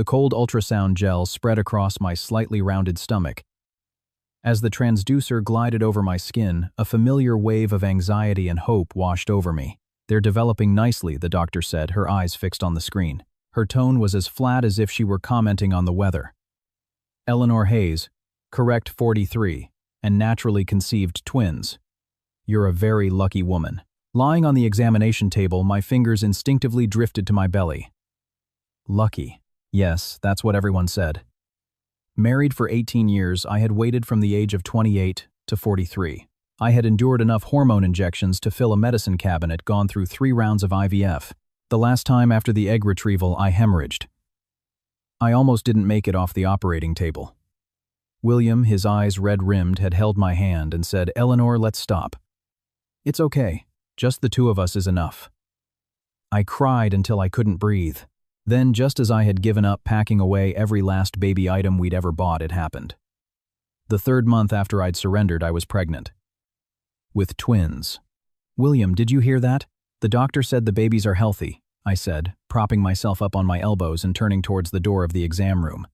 The cold ultrasound gel spread across my slightly rounded stomach. As the transducer glided over my skin, a familiar wave of anxiety and hope washed over me. "They're developing nicely," the doctor said, her eyes fixed on the screen. Her tone was as flat as if she were commenting on the weather. "Eleanor Hayes, correct 43, and naturally conceived twins. You're a very lucky woman." Lying on the examination table, my fingers instinctively drifted to my belly. Lucky. Yes, that's what everyone said. Married for 18 years, I had waited from the age of 28 to 43. I had endured enough hormone injections to fill a medicine cabinet, gone through 3 rounds of IVF. The last time after the egg retrieval, I hemorrhaged. I almost didn't make it off the operating table. William, his eyes red-rimmed, had held my hand and said, "Eleanor, let's stop. It's okay. Just the 2 of us is enough." I cried until I couldn't breathe. Then, just as I had given up packing away every last baby item we'd ever bought, it happened. The 3rd month after I'd surrendered, I was pregnant. With twins. "William, did you hear that? The doctor said the babies are healthy," I said, propping myself up on my elbows and turning towards the door of the exam room.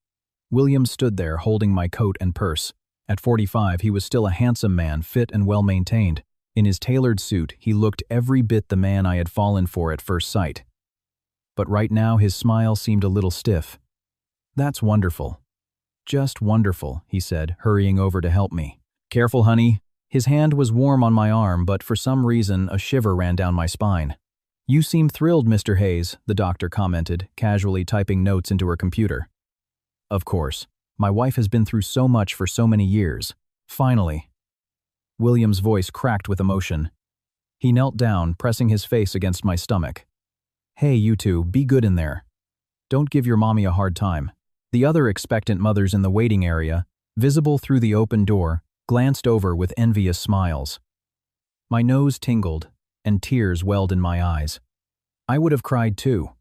William stood there, holding my coat and purse. At 45, he was still a handsome man, fit and well-maintained. In his tailored suit, he looked every bit the man I had fallen for at first sight. But right now his smile seemed a little stiff. "That's wonderful. Just wonderful," he said, hurrying over to help me. "Careful, honey." His hand was warm on my arm, but for some reason a shiver ran down my spine. "You seem thrilled, Mr. Hayes," the doctor commented, casually typing notes into her computer. "Of course. My wife has been through so much for so many years. Finally." William's voice cracked with emotion. He knelt down, pressing his face against my stomach. "Hey, you two, be good in there. Don't give your mommy a hard time." The other expectant mothers in the waiting area, visible through the open door, glanced over with envious smiles. My nose tingled, and tears welled in my eyes. I would have cried too,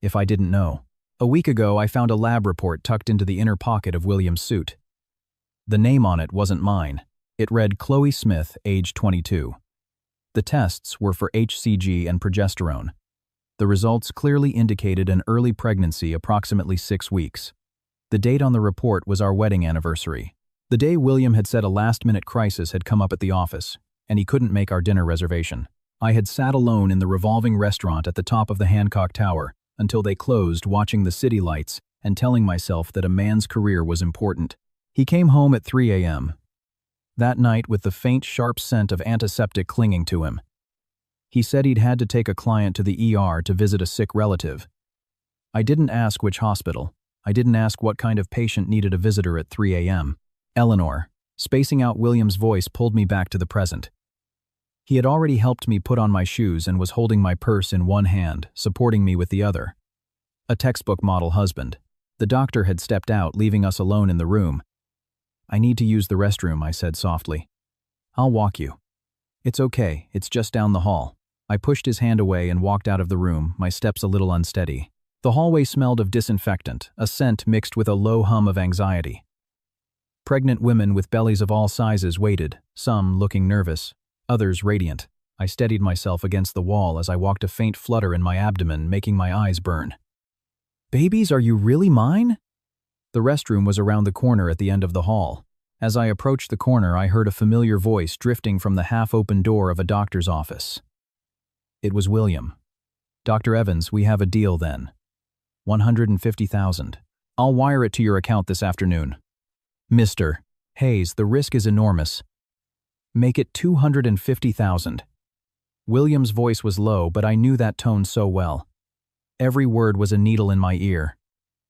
if I didn't know. A week ago, I found a lab report tucked into the inner pocket of William's suit. The name on it wasn't mine. It read Chloe Smith, age 22. The tests were for HCG and progesterone. The results clearly indicated an early pregnancy, approximately 6 weeks. The date on the report was our wedding anniversary. The day William had said a last-minute crisis had come up at the office, and he couldn't make our dinner reservation. I had sat alone in the revolving restaurant at the top of the Hancock Tower until they closed, watching the city lights and telling myself that a man's career was important. He came home at 3 a.m. that night with the faint, sharp scent of antiseptic clinging to him. He said he'd had to take a client to the ER to visit a sick relative. I didn't ask which hospital. I didn't ask what kind of patient needed a visitor at 3 a.m. Eleanor, spacing out William's voice, pulled me back to the present. He had already helped me put on my shoes and was holding my purse in one hand, supporting me with the other. A textbook model husband. The doctor had stepped out, leaving us alone in the room. "I need to use the restroom," I said softly. "I'll walk you." "It's okay, it's just down the hall." I pushed his hand away and walked out of the room, my steps a little unsteady. The hallway smelled of disinfectant, a scent mixed with a low hum of anxiety. Pregnant women with bellies of all sizes waited, some looking nervous, others radiant. I steadied myself against the wall as I walked, a faint flutter in my abdomen, making my eyes burn. "Babies, are you really mine?" The restroom was around the corner at the end of the hall. As I approached the corner, I heard a familiar voice drifting from the half-open door of a doctor's office. It was William. "Dr. Evans, we have a deal then. $150,000. I'll wire it to your account this afternoon." "Mr. Hayes, the risk is enormous. Make it $250,000. William's voice was low, but I knew that tone so well. Every word was a needle in my ear.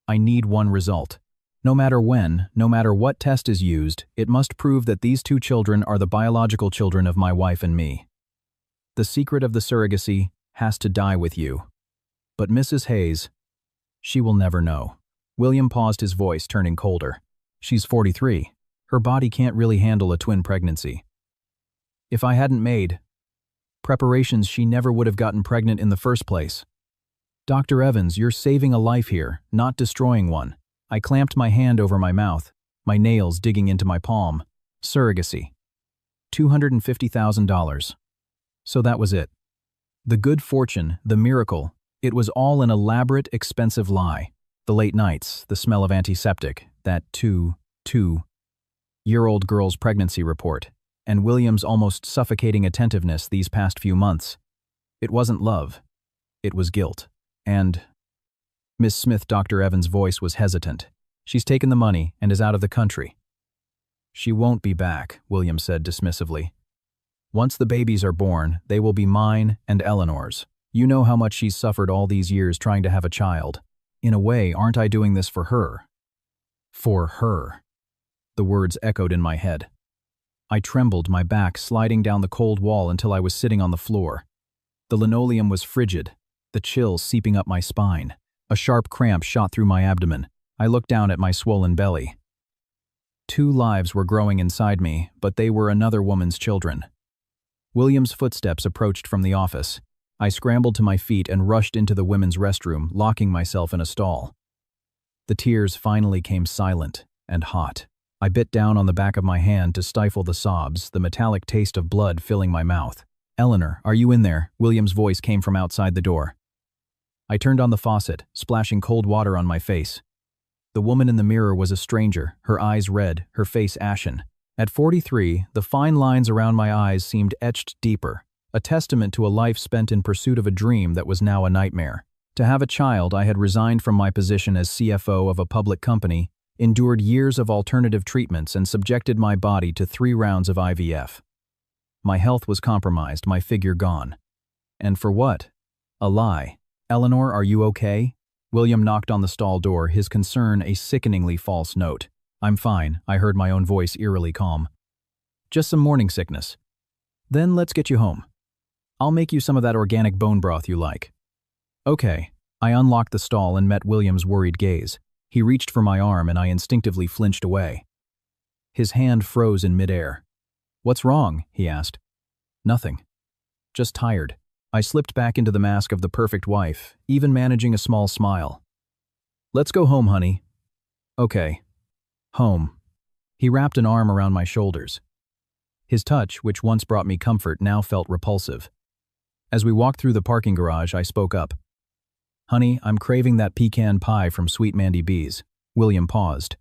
I need one result. No matter when, no matter what test is used, it must prove that these 2 children are the biological children of my wife and me. The secret of the surrogacy has to die with you. But Mrs. Hayes, she will never know." William paused, his voice turning colder. "She's 43. Her body can't really handle a twin pregnancy. If I hadn't made preparations, she never would have gotten pregnant in the first place. Dr. Evans, you're saving a life here, not destroying one." I clamped my hand over my mouth, my nails digging into my palm. Surrogacy. $250,000. So that was it. The good fortune, the miracle, it was all an elaborate, expensive lie. The late nights, the smell of antiseptic, that two-year-old girl's pregnancy report, and William's almost suffocating attentiveness these past few months. It wasn't love. It was guilt. And Miss Smith, Dr. Evans' voice was hesitant. She's taken the money and is out of the country. She won't be back, William said dismissively. Once the babies are born, they will be mine and Eleanor's. You know how much she's suffered all these years trying to have a child. In a way, aren't I doing this for her? For her. The words echoed in my head. I trembled, my back sliding down the cold wall until I was sitting on the floor. The linoleum was frigid, the chill seeping up my spine. A sharp cramp shot through my abdomen. I looked down at my swollen belly. 2 lives were growing inside me, but they were another woman's children. William's footsteps approached from the office. I scrambled to my feet and rushed into the women's restroom, locking myself in a stall. The tears finally came silent and hot. I bit down on the back of my hand to stifle the sobs, the metallic taste of blood filling my mouth. "Eleanor, are you in there?" William's voice came from outside the door. I turned on the faucet, splashing cold water on my face. The woman in the mirror was a stranger, her eyes red, her face ashen. At 43, the fine lines around my eyes seemed etched deeper, a testament to a life spent in pursuit of a dream that was now a nightmare. To have a child, I had resigned from my position as CFO of a public company, endured years of alternative treatments, and subjected my body to 3 rounds of IVF. My health was compromised, my figure gone. And for what? A lie. "Eleanor, are you okay?" William knocked on the stall door, his concern a sickeningly false note. "I'm fine," I heard my own voice eerily calm. "Just some morning sickness. Then let's get you home. I'll make you some of that organic bone broth you like." "Okay." I unlocked the stall and met William's worried gaze. He reached for my arm and I instinctively flinched away. His hand froze in midair. "What's wrong?" he asked. "Nothing. Just tired." I slipped back into the mask of the perfect wife, even managing a small smile. "Let's go home, honey." "Okay. Home." He wrapped an arm around my shoulders. His touch, which once brought me comfort, now felt repulsive. As we walked through the parking garage, I spoke up. "Honey, I'm craving that pecan pie from Sweet Mandy B's." William paused.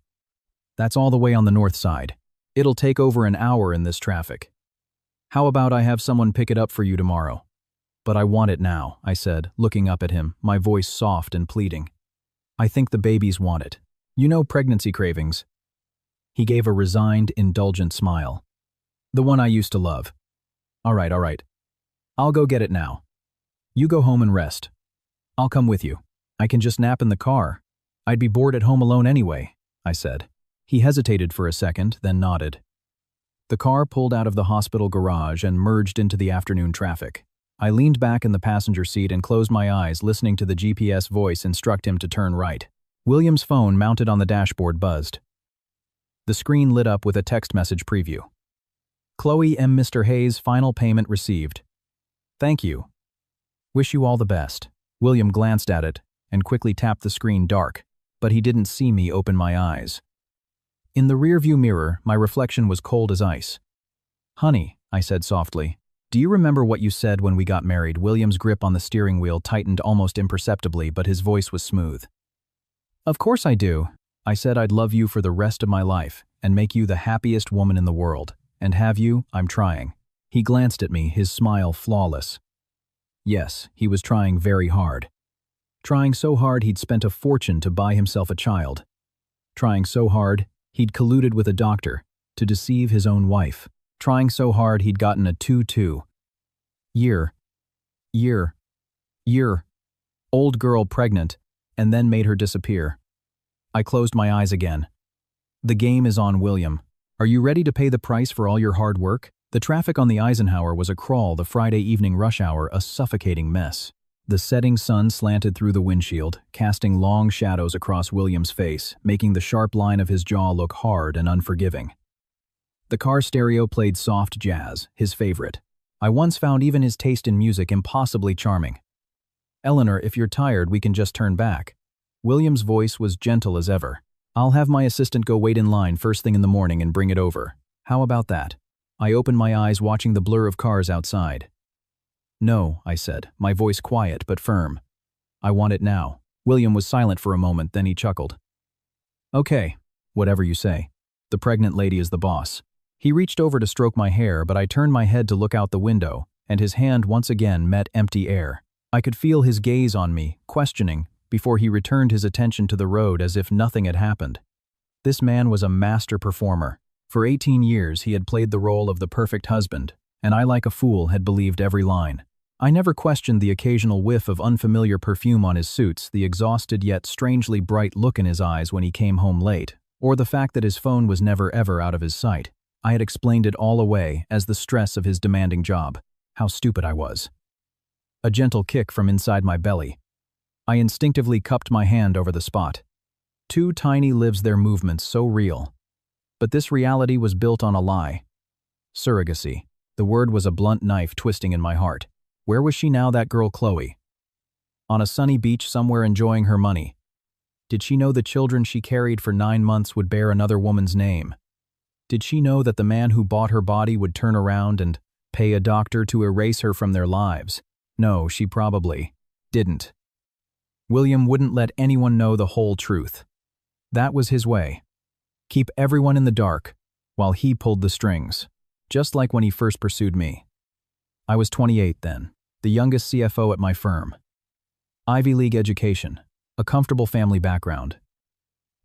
"That's all the way on the north side. It'll take over an hour in this traffic. How about I have someone pick it up for you tomorrow?" "But I want it now," I said, looking up at him, my voice soft and pleading. "I think the babies want it. You know pregnancy cravings." He gave a resigned, indulgent smile. "The one I used to love." All right. I'll go get it now. You go home and rest. I'll come with you. I can just nap in the car. I'd be bored at home alone anyway," I said. He hesitated for a second, then nodded. The car pulled out of the hospital garage and merged into the afternoon traffic. I leaned back in the passenger seat and closed my eyes, listening to the GPS voice instruct him to turn right. William's phone mounted on the dashboard buzzed. The screen lit up with a text message preview. "Chloe M. Mr. Hayes, final payment received. Thank you. Wish you all the best." William glanced at it and quickly tapped the screen dark, but he didn't see me open my eyes. In the rearview mirror, my reflection was cold as ice. "Honey," I said softly, "do you remember what you said when we got married?" William's grip on the steering wheel tightened almost imperceptibly, but his voice was smooth. "Of course I do. I said I'd love you for the rest of my life and make you the happiest woman in the world. And have you? I'm trying." He glanced at me, his smile flawless. Yes, he was trying very hard. Trying so hard he'd spent a fortune to buy himself a child. Trying so hard he'd colluded with a doctor to deceive his own wife. Trying so hard he'd gotten a 2-2-year-old girl pregnant and then made her disappear. I closed my eyes again. The game is on, William. Are you ready to pay the price for all your hard work? The traffic on the Eisenhower was a crawl, the Friday evening rush hour a suffocating mess. The setting sun slanted through the windshield, casting long shadows across William's face, making the sharp line of his jaw look hard and unforgiving. The car stereo played soft jazz, his favorite. I once found even his taste in music impossibly charming. "Eleanor, if you're tired, we can just turn back." William's voice was gentle as ever. "I'll have my assistant go wait in line first thing in the morning and bring it over. How about that?" I opened my eyes, watching the blur of cars outside. "No," I said, my voice quiet but firm. "I want it now." William was silent for a moment, then he chuckled. Okay, whatever you say. The pregnant lady is the boss. He reached over to stroke my hair, but I turned my head to look out the window, and his hand once again met empty air. I could feel his gaze on me, questioning, before he returned his attention to the road as if nothing had happened. This man was a master performer. For 18 years he had played the role of the perfect husband, and I like a fool had believed every line. I never questioned the occasional whiff of unfamiliar perfume on his suits, the exhausted yet strangely bright look in his eyes when he came home late, or the fact that his phone was never ever out of his sight. I had explained it all away as the stress of his demanding job. How stupid I was. A gentle kick from inside my belly. I instinctively cupped my hand over the spot. Two tiny lives, their movements so real. But this reality was built on a lie. Surrogacy. The word was a blunt knife twisting in my heart. Where was she now, that girl Chloe? On a sunny beach somewhere enjoying her money. Did she know the children she carried for 9 months would bear another woman's name? Did she know that the man who bought her body would turn around and pay a doctor to erase her from their lives? No, she probably didn't. William wouldn't let anyone know the whole truth. That was his way. Keep everyone in the dark, while he pulled the strings, just like when he first pursued me. I was 28 then, the youngest CFO at my firm. Ivy League education, a comfortable family background.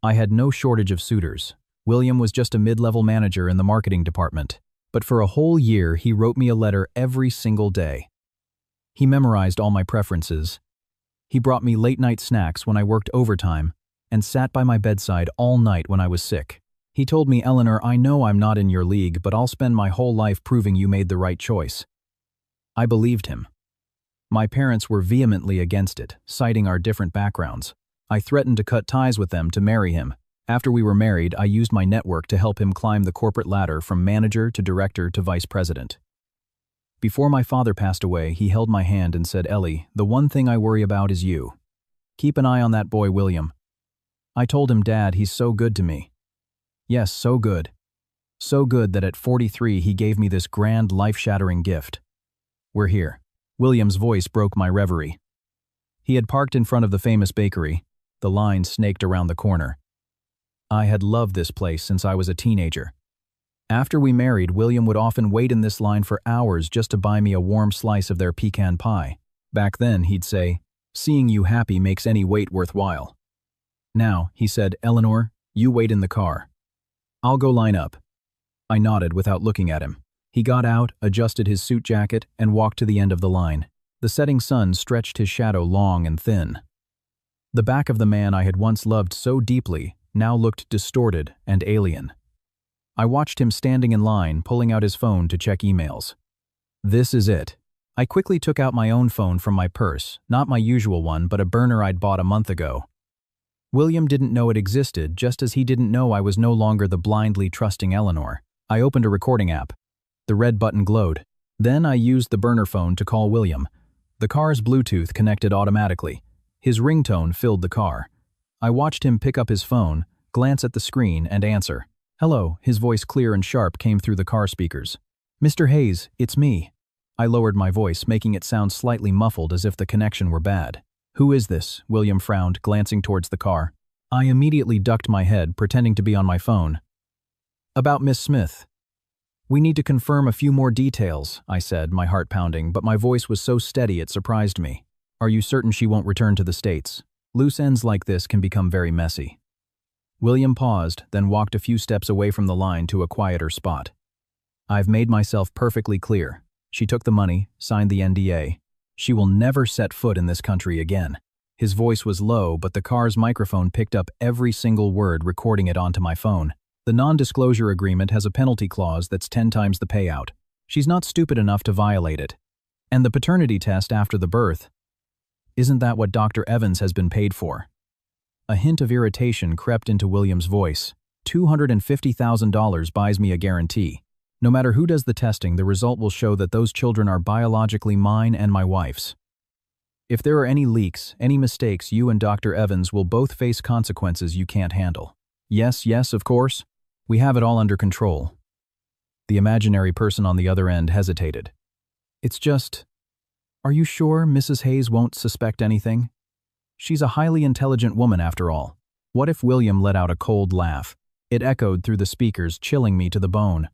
I had no shortage of suitors. William was just a mid-level manager in the marketing department, but for a whole year he wrote me a letter every single day. He memorized all my preferences. He brought me late-night snacks when I worked overtime and sat by my bedside all night when I was sick. He told me, "Eleanor, I know I'm not in your league, but I'll spend my whole life proving you made the right choice." I believed him. My parents were vehemently against it, citing our different backgrounds. I threatened to cut ties with them to marry him. After we were married, I used my network to help him climb the corporate ladder from manager to director to vice president. Before my father passed away, he held my hand and said, "Ellie, the one thing I worry about is you. Keep an eye on that boy, William." I told him, "Dad, he's so good to me." Yes, so good. So good that at 43 he gave me this grand, life-shattering gift. We're here. William's voice broke my reverie. He had parked in front of the famous bakery. The line snaked around the corner. I had loved this place since I was a teenager. After we married, William would often wait in this line for hours just to buy me a warm slice of their pecan pie. Back then, he'd say, "Seeing you happy makes any wait worthwhile." Now, he said, "Eleanor, you wait in the car. I'll go line up." I nodded without looking at him. He got out, adjusted his suit jacket, and walked to the end of the line. The setting sun stretched his shadow long and thin. The back of the man I had once loved so deeply now looked distorted and alien. I watched him standing in line, pulling out his phone to check emails. This is it. I quickly took out my own phone from my purse, not my usual one, but a burner I'd bought a month ago. William didn't know it existed, just as he didn't know I was no longer the blindly trusting Eleanor. I opened a recording app. The red button glowed. Then I used the burner phone to call William. The car's Bluetooth connected automatically. His ringtone filled the car. I watched him pick up his phone, glance at the screen, and answer. "Hello," his voice clear and sharp came through the car speakers. "Mr. Hayes, it's me." I lowered my voice, making it sound slightly muffled as if the connection were bad. "Who is this?" William frowned, glancing towards the car. I immediately ducked my head, pretending to be on my phone. "About Miss Smith. We need to confirm a few more details," I said, my heart pounding, but my voice was so steady it surprised me. "Are you certain she won't return to the States? Loose ends like this can become very messy." William paused, then walked a few steps away from the line to a quieter spot. "I've made myself perfectly clear. She took the money, signed the NDA. She will never set foot in this country again." His voice was low, but the car's microphone picked up every single word, recording it onto my phone. "The non-disclosure agreement has a penalty clause that's 10 times the payout. She's not stupid enough to violate it. And the paternity test after the birth. Isn't that what Dr. Evans has been paid for?" A hint of irritation crept into William's voice. $250,000 buys me a guarantee. No matter who does the testing, the result will show that those children are biologically mine and my wife's. If there are any leaks, any mistakes, you and Dr. Evans will both face consequences you can't handle. Yes, of course. We have it all under control." The imaginary person on the other end hesitated. "It's just... Are you sure Mrs. Hayes won't suspect anything?" She's a highly intelligent woman after all. What if William let out a cold laugh? It echoed through the speakers, chilling me to the bone.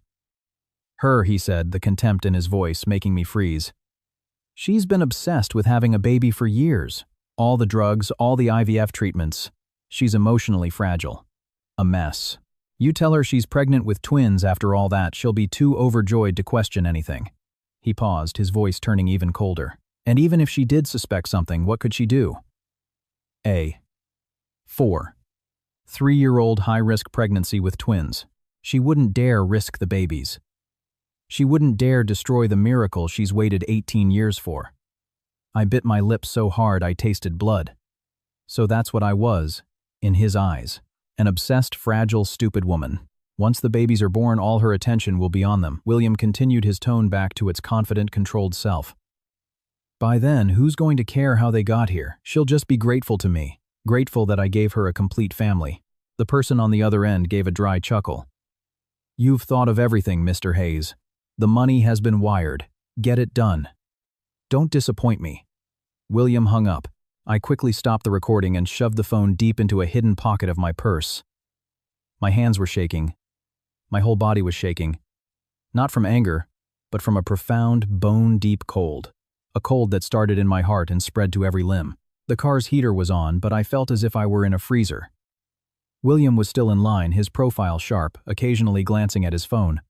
Her, he said, the contempt in his voice making me freeze. She's been obsessed with having a baby for years. All the drugs, all the IVF treatments. She's emotionally fragile. A mess. You tell her she's pregnant with twins after all that, she'll be too overjoyed to question anything. He paused, his voice turning even colder. And even if she did suspect something, what could she do? 4. 3-year-old high-risk pregnancy with twins. She wouldn't dare risk the babies. She wouldn't dare destroy the miracle she's waited 18 years for. I bit my lips so hard I tasted blood. So that's what I was, in his eyes. An obsessed, fragile, stupid woman. Once the babies are born, all her attention will be on them. William continued, his tone back to its confident, controlled self. By then, who's going to care how they got here? She'll just be grateful to me. Grateful that I gave her a complete family. The person on the other end gave a dry chuckle. You've thought of everything, Mr. Hayes. The money has been wired. Get it done. Don't disappoint me. William hung up. I quickly stopped the recording and shoved the phone deep into a hidden pocket of my purse. My hands were shaking. My whole body was shaking. Not from anger, but from a profound, bone-deep cold. A cold that started in my heart and spread to every limb. The car's heater was on, but I felt as if I were in a freezer. William was still in line, his profile sharp, occasionally glancing at his phone.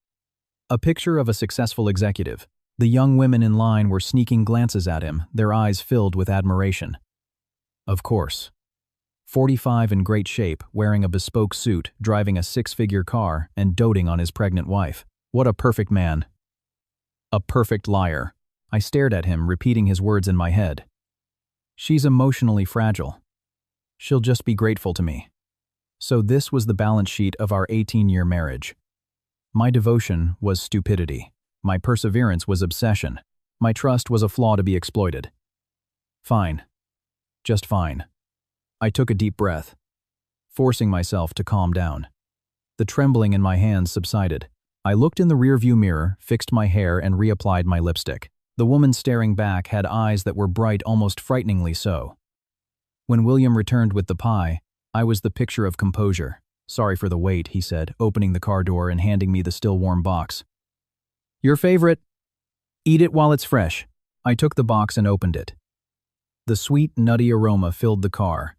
A picture of a successful executive. The young women in line were sneaking glances at him, their eyes filled with admiration. Of course. 45 in great shape, wearing a bespoke suit, driving a 6-figure car, and doting on his pregnant wife. What a perfect man. A perfect liar. I stared at him, repeating his words in my head. She's emotionally fragile. She'll just be grateful to me. So this was the balance sheet of our 18-year marriage. My devotion was stupidity. My perseverance was obsession. My trust was a flaw to be exploited. Fine. Just fine. I took a deep breath, forcing myself to calm down. The trembling in my hands subsided. I looked in the rearview mirror, fixed my hair, and reapplied my lipstick. The woman staring back had eyes that were bright, almost frighteningly so. When William returned with the pie, I was the picture of composure. Sorry for the wait, he said, opening the car door and handing me the still warm box. Your favorite. Eat it while it's fresh. I took the box and opened it. The sweet, nutty aroma filled the car.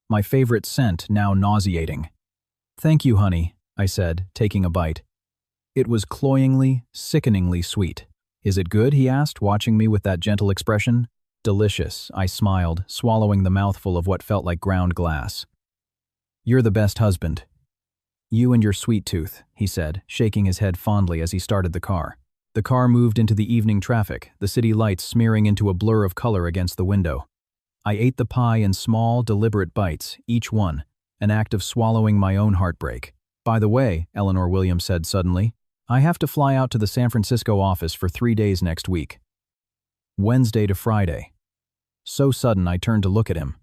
My favorite scent, now nauseating. Thank you, honey, I said, taking a bite. It was cloyingly, sickeningly sweet. Is it good, he asked, watching me with that gentle expression. Delicious, I smiled, swallowing the mouthful of what felt like ground glass. You're the best husband. You and your sweet tooth, he said, shaking his head fondly as he started the car. The car moved into the evening traffic, the city lights smearing into a blur of color against the window. I ate the pie in small, deliberate bites, each one, an act of swallowing my own heartbreak. By the way, Eleanor Williams said suddenly, I have to fly out to the San Francisco office for 3 days next week. Wednesday to Friday. So sudden I turned to look at him.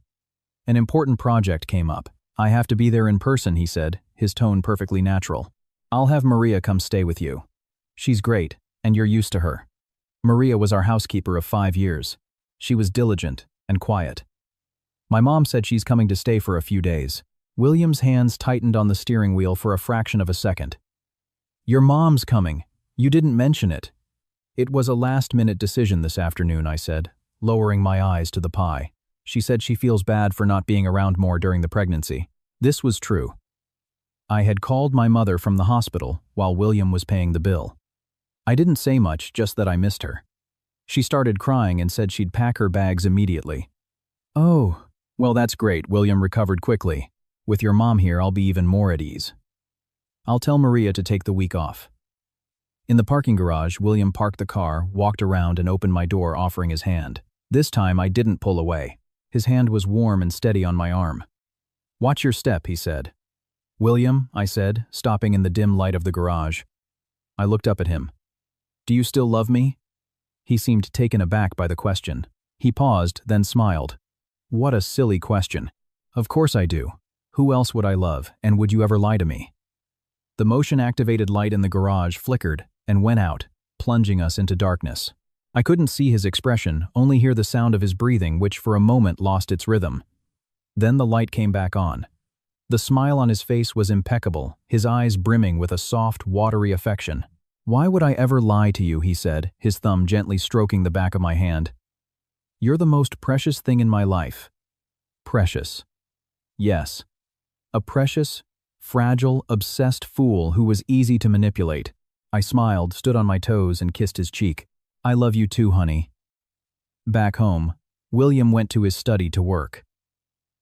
An important project came up. I have to be there in person, he said, his tone perfectly natural. I'll have Maria come stay with you. She's great, and you're used to her. Maria was our housekeeper of 5 years. She was diligent and quiet. My mom said she's coming to stay for a few days. William's hands tightened on the steering wheel for a fraction of a second. Your mom's coming. You didn't mention it. It was a last-minute decision this afternoon, I said, lowering my eyes to the pie. She said she feels bad for not being around more during the pregnancy. This was true. I had called my mother from the hospital while William was paying the bill. I didn't say much, just that I missed her. She started crying and said she'd pack her bags immediately. Oh, well, that's great, William recovered quickly. With your mom here, I'll be even more at ease. I'll tell Maria to take the week off. In the parking garage, William parked the car, walked around, and opened my door, offering his hand. This time, I didn't pull away. His hand was warm and steady on my arm. Watch your step, he said. William, I said, stopping in the dim light of the garage. I looked up at him. Do you still love me? He seemed taken aback by the question. He paused, then smiled. What a silly question. Of course I do. Who else would I love, and would you ever lie to me? The motion-activated light in the garage flickered and went out, plunging us into darkness. I couldn't see his expression, only hear the sound of his breathing, which for a moment lost its rhythm. Then the light came back on. The smile on his face was impeccable, his eyes brimming with a soft, watery affection. "Why would I ever lie to you?" he said, his thumb gently stroking the back of my hand. "You're the most precious thing in my life." Precious. Yes. A precious, fragile, obsessed fool who was easy to manipulate. I smiled, stood on my toes, and kissed his cheek. "I love you too, honey." Back home, William went to his study to work.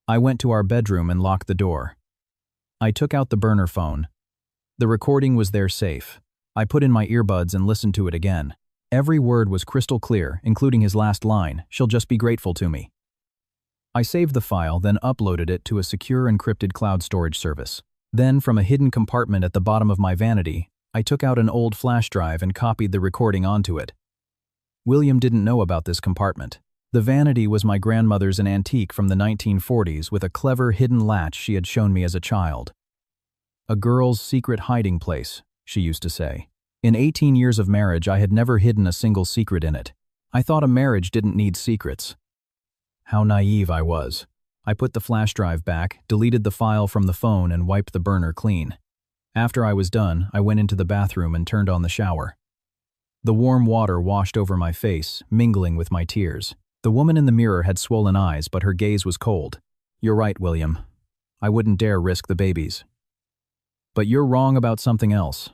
I went to our bedroom and locked the door. I took out the burner phone. The recording was there safe. I put in my earbuds and listened to it again. Every word was crystal clear, including his last line, "She'll just be grateful to me." I saved the file, then uploaded it to a secure encrypted cloud storage service. Then, from a hidden compartment at the bottom of my vanity, I took out an old flash drive and copied the recording onto it. William didn't know about this compartment. The vanity was my grandmother's an antique from the 1940s with a clever hidden latch she had shown me as a child. "A girl's secret hiding place," she used to say. In 18 years of marriage, I had never hidden a single secret in it. I thought a marriage didn't need secrets. How naive I was. I put the flash drive back, deleted the file from the phone, and wiped the burner clean. After I was done, I went into the bathroom and turned on the shower. The warm water washed over my face, mingling with my tears. The woman in the mirror had swollen eyes, but her gaze was cold. "You're right, William. I wouldn't dare risk the babies. But you're wrong about something else.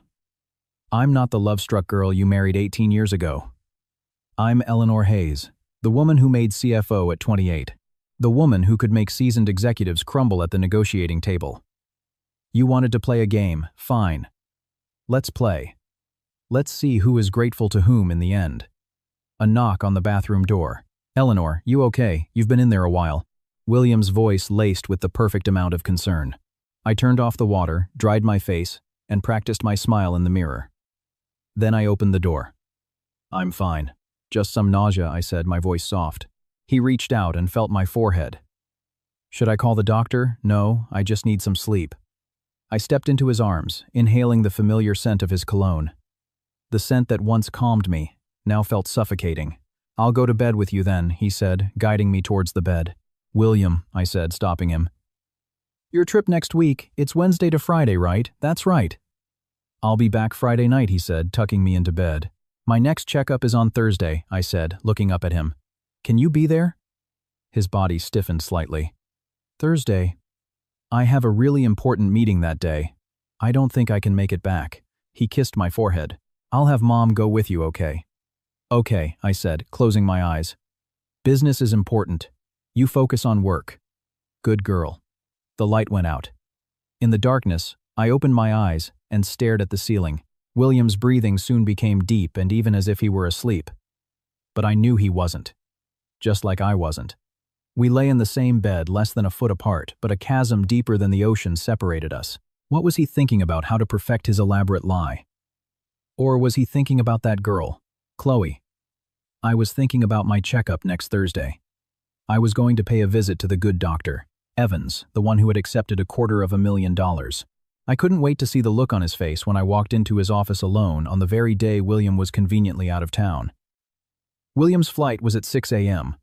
I'm not the love-struck girl you married 18 years ago. I'm Eleanor Hayes, the woman who made CFO at 28. The woman who could make seasoned executives crumble at the negotiating table. You wanted to play a game, fine. Let's play. Let's see who is grateful to whom in the end." A knock on the bathroom door. "Eleanor, you okay? You've been in there a while." William's voice laced with the perfect amount of concern. I turned off the water, dried my face, and practiced my smile in the mirror. Then I opened the door. "I'm fine. Just some nausea," I said, my voice soft. He reached out and felt my forehead. "Should I call the doctor? No, I just need some sleep." I stepped into his arms, inhaling the familiar scent of his cologne. The scent that once calmed me, now felt suffocating. "I'll go to bed with you then," he said, guiding me towards the bed. "William," I said, stopping him. "Your trip next week, it's Wednesday to Friday, right? That's right." "I'll be back Friday night," he said, tucking me into bed. "My next checkup is on Thursday," I said, looking up at him. "Can you be there?" His body stiffened slightly. "Thursday? I have a really important meeting that day. I don't think I can make it back." He kissed my forehead. "I'll have Mom go with you, okay?" "Okay," I said, closing my eyes. "Business is important. You focus on work." "Good girl." The light went out. In the darkness, I opened my eyes and stared at the ceiling. William's breathing soon became deep and even as if he were asleep. But I knew he wasn't. Just like I wasn't. We lay in the same bed, less than a foot apart, but a chasm deeper than the ocean separated us. What was he thinking about how to perfect his elaborate lie? Or was he thinking about that girl, Chloe? I was thinking about my checkup next Thursday. I was going to pay a visit to the good doctor, Evans, the one who had accepted $250,000. I couldn't wait to see the look on his face when I walked into his office alone on the very day William was conveniently out of town. William's flight was at 6 a.m.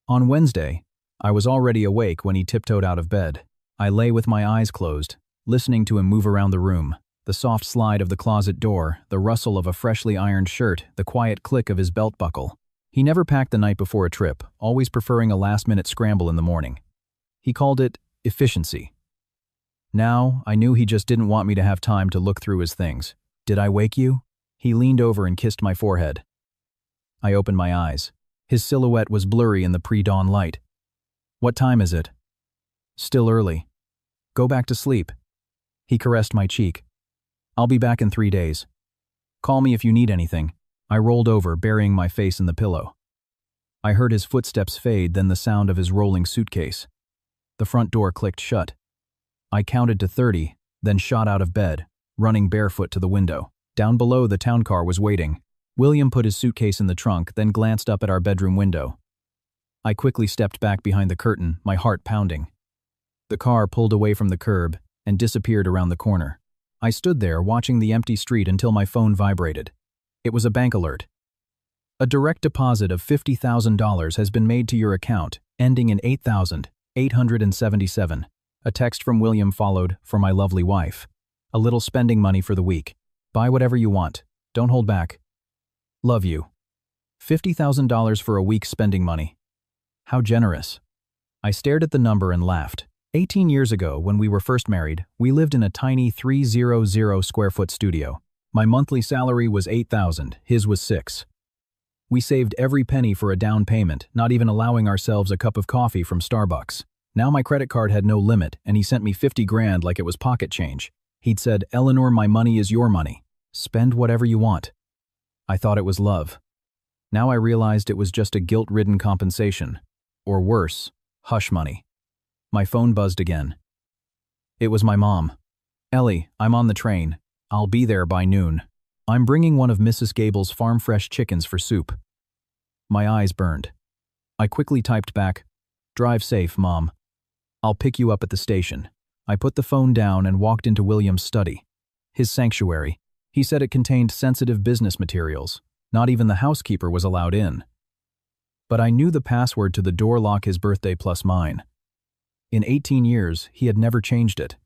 On Wednesday, I was already awake when he tiptoed out of bed. I lay with my eyes closed, listening to him move around the room. The soft slide of the closet door, the rustle of a freshly ironed shirt, the quiet click of his belt buckle. He never packed the night before a trip, always preferring a last-minute scramble in the morning. He called it efficiency. Now, I knew he just didn't want me to have time to look through his things. "Did I wake you?" He leaned over and kissed my forehead. I opened my eyes. His silhouette was blurry in the pre-dawn light. "What time is it?" "Still early." "Go back to sleep." He caressed my cheek. "I'll be back in 3 days. Call me if you need anything." I rolled over, burying my face in the pillow. I heard his footsteps fade, then the sound of his rolling suitcase. The front door clicked shut. I counted to 30, then shot out of bed, running barefoot to the window. Down below, the town car was waiting. William put his suitcase in the trunk, then glanced up at our bedroom window. I quickly stepped back behind the curtain, my heart pounding. The car pulled away from the curb and disappeared around the corner. I stood there, watching the empty street until my phone vibrated. It was a bank alert. "A direct deposit of $50,000 has been made to your account, ending in 8,000. 877. A text from William followed, "For my lovely wife. A little spending money for the week. Buy whatever you want. Don't hold back. Love you." $50,000 for a week's spending money. How generous. I stared at the number and laughed. 18 years ago, when we were first married, we lived in a tiny 300 square foot studio. My monthly salary was $8,000, his was $6,000. We saved every penny for a down payment, not even allowing ourselves a cup of coffee from Starbucks. Now my credit card had no limit, and he sent me 50 grand like it was pocket change. He'd said, "Eleanor, my money is your money. Spend whatever you want." I thought it was love. Now I realized it was just a guilt-ridden compensation. Or worse, hush money. My phone buzzed again. It was my mom. "Ellie, I'm on the train. I'll be there by noon. I'm bringing one of Mrs. Gable's farm-fresh chickens for soup." My eyes burned. I quickly typed back, "Drive safe, Mom. I'll pick you up at the station." I put the phone down and walked into William's study. His sanctuary. He said it contained sensitive business materials. Not even the housekeeper was allowed in. But I knew the password to the door lock his birthday plus mine. In 18 years, he had never changed it.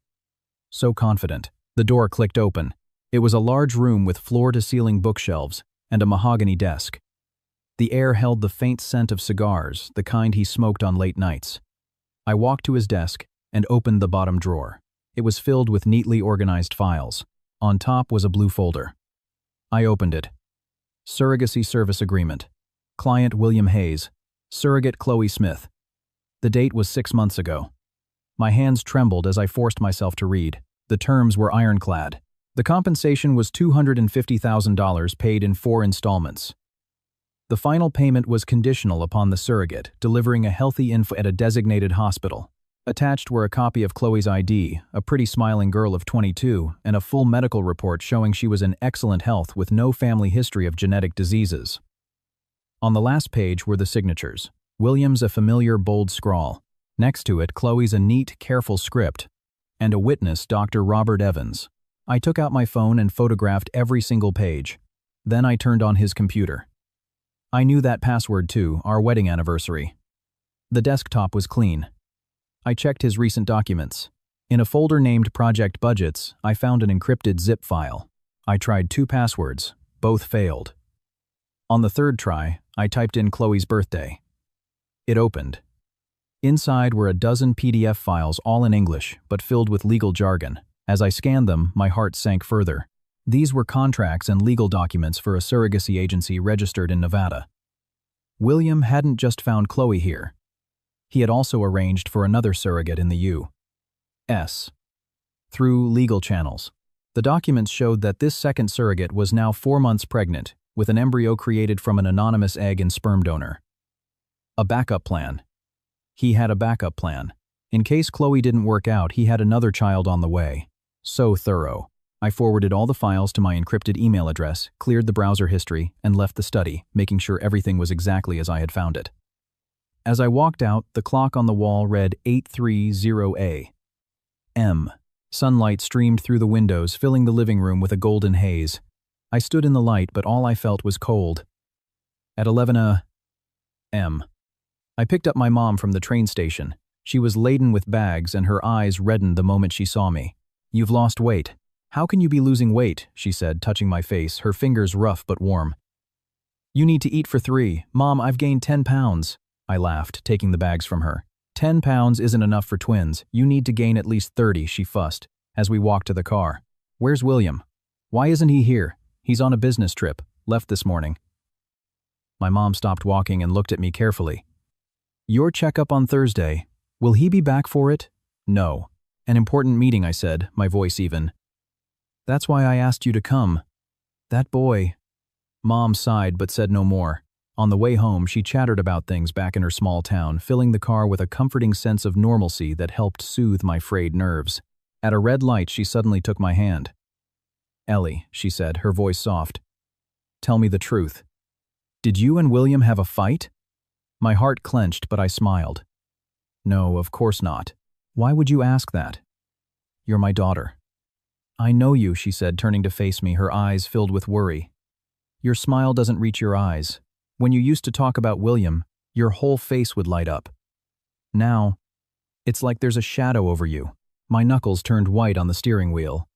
So confident. The door clicked open. It was a large room with floor-to-ceiling bookshelves and a mahogany desk. The air held the faint scent of cigars, the kind he smoked on late nights. I walked to his desk and opened the bottom drawer. It was filled with neatly organized files. On top was a blue folder. I opened it. Surrogacy Service Agreement. Client William Hayes. Surrogate Chloe Smith. The date was 6 months ago. My hands trembled as I forced myself to read. The terms were ironclad. The compensation was $250,000 paid in 4 installments. The final payment was conditional upon the surrogate delivering a healthy info at a designated hospital. Attached were a copy of Chloe's ID, a pretty smiling girl of 22, and a full medical report showing she was in excellent health with no family history of genetic diseases. On the last page were the signatures. William's a familiar, bold scrawl. Next to it, Chloe's a neat, careful script. And a witness, Dr. Robert Evans. I took out my phone and photographed every single page. Then I turned on his computer. I knew that password too, our wedding anniversary. The desktop was clean. I checked his recent documents. In a folder named Project Budgets, I found an encrypted zip file. I tried 2 passwords. Both failed. On the 3rd try, I typed in Chloe's birthday. It opened. Inside were a dozen PDF files, all in English, but filled with legal jargon. As I scanned them, my heart sank further. These were contracts and legal documents for a surrogacy agency registered in Nevada. William hadn't just found Chloe here. He had also arranged for another surrogate in the U.S. through legal channels. The documents showed that this second surrogate was now 4 months pregnant, with an embryo created from an anonymous egg and sperm donor. A backup plan. He had a backup plan. In case Chloe didn't work out, he had another child on the way. So thorough. I forwarded all the files to my encrypted email address, cleared the browser history, and left the study, making sure everything was exactly as I had found it. As I walked out, the clock on the wall read 8:30 a.m. Sunlight streamed through the windows, filling the living room with a golden haze. I stood in the light, but all I felt was cold. At 11 a.m., I picked up my mom from the train station. She was laden with bags, and her eyes reddened the moment she saw me. "You've lost weight." "How can you be losing weight?" she said, touching my face, her fingers rough but warm. "You need to eat for 3. Mom, I've gained 10 pounds. I laughed, taking the bags from her. 10 pounds isn't enough for twins. You need to gain at least 30, she fussed, as we walked to the car. "Where's William? Why isn't he here? He's on a business trip. Left this morning." My mom stopped walking and looked at me carefully. "Your checkup on Thursday. Will he be back for it?" "No. An important meeting," I said, my voice even. "That's why I asked you to come. That boy." Mom sighed but said no more. On the way home, she chattered about things back in her small town, filling the car with a comforting sense of normalcy that helped soothe my frayed nerves. At a red light, she suddenly took my hand. "Ellie," she said, her voice soft. "Tell me the truth. Did you and William have a fight?" My heart clenched, but I smiled. "No, of course not. Why would you ask that? You're my daughter." "I know you," she said, turning to face me, her eyes filled with worry. "Your smile doesn't reach your eyes. When you used to talk about William, your whole face would light up. Now, It's like there's a shadow over you. My knuckles turned white on the steering wheel.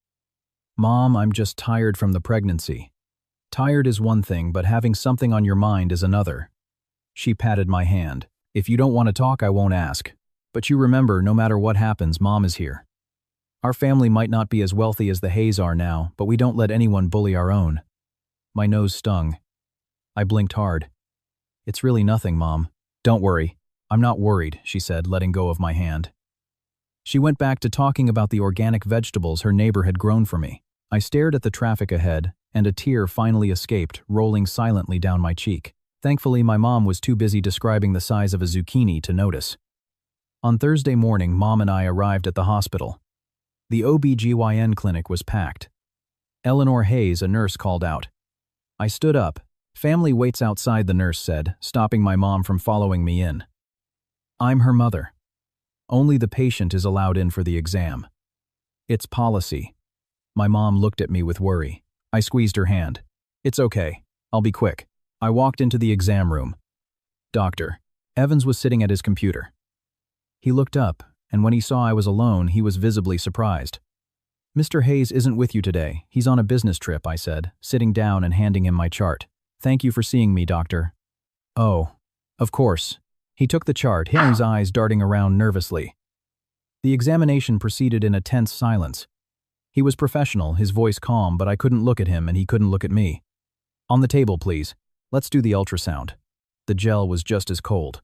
Mom, I'm just tired from the pregnancy. Tired is one thing, but having something on your mind is another. She patted my hand. If you don't want to talk, I won't ask. But you remember, no matter what happens, Mom is here. Our family might not be as wealthy as the Hayes are now, but we don't let anyone bully our own. My nose stung. I blinked hard. It's really nothing, Mom. Don't worry. I'm not worried, she said, letting go of my hand. She went back to talking about the organic vegetables her neighbor had grown for me. I stared at the traffic ahead, and a tear finally escaped, rolling silently down my cheek. Thankfully, my mom was too busy describing the size of a zucchini to notice. On Thursday morning, Mom and I arrived at the hospital. The OB/GYN clinic was packed. Eleanor Hayes, a nurse, called out. I stood up. Family waits outside, the nurse said, stopping my mom from following me in. I'm her mother. Only the patient is allowed in for the exam. It's policy. My mom looked at me with worry. I squeezed her hand. It's okay. I'll be quick. I walked into the exam room. Dr. Evans was sitting at his computer. He looked up, and when he saw I was alone, he was visibly surprised. Mr. Hayes isn't with you today. He's on a business trip, I said, sitting down and handing him my chart. Thank you for seeing me, doctor. Oh, of course. He took the chart, his eyes darting around nervously. The examination proceeded in a tense silence. He was professional, his voice calm, but I couldn't look at him and he couldn't look at me. On the table, please. Let's do the ultrasound. The gel was just as cold.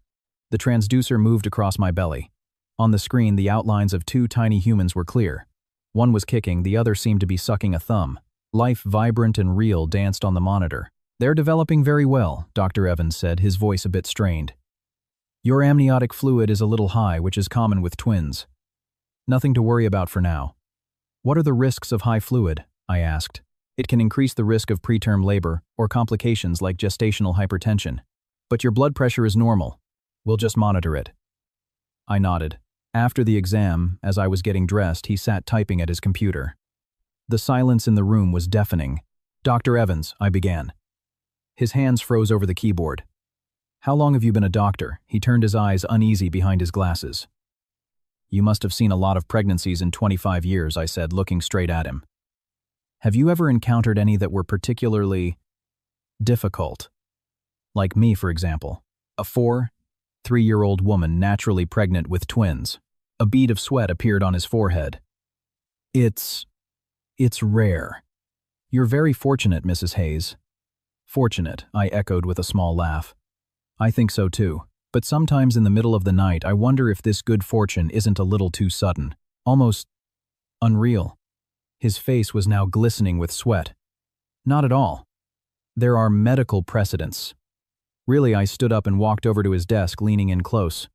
The transducer moved across my belly. On the screen, the outlines of two tiny humans were clear. One was kicking, the other seemed to be sucking a thumb. Life, vibrant and real, danced on the monitor. They're developing very well, Dr. Evans said, his voice a bit strained. Your amniotic fluid is a little high, which is common with twins. Nothing to worry about for now. What are the risks of high fluid? I asked. It can increase the risk of preterm labor or complications like gestational hypertension. But your blood pressure is normal. We'll just monitor it. I nodded. After the exam, as I was getting dressed, he sat typing at his computer. The silence in the room was deafening. Dr. Evans, I began. His hands froze over the keyboard. How long have you been a doctor? He turned his eyes uneasy behind his glasses. You must have seen a lot of pregnancies in 25 years, I said, looking straight at him. Have you ever encountered any that were particularly difficult? Like me, for example. A 3-year-old woman naturally pregnant with twins. A bead of sweat appeared on his forehead. It's rare. You're very fortunate, Mrs. Hayes. Fortunate, I echoed with a small laugh. I think so too, but sometimes in the middle of the night I wonder if this good fortune isn't a little too sudden, almost unreal. His face was now glistening with sweat. Not at all. There are medical precedents. Really, I stood up and walked over to his desk, leaning in close.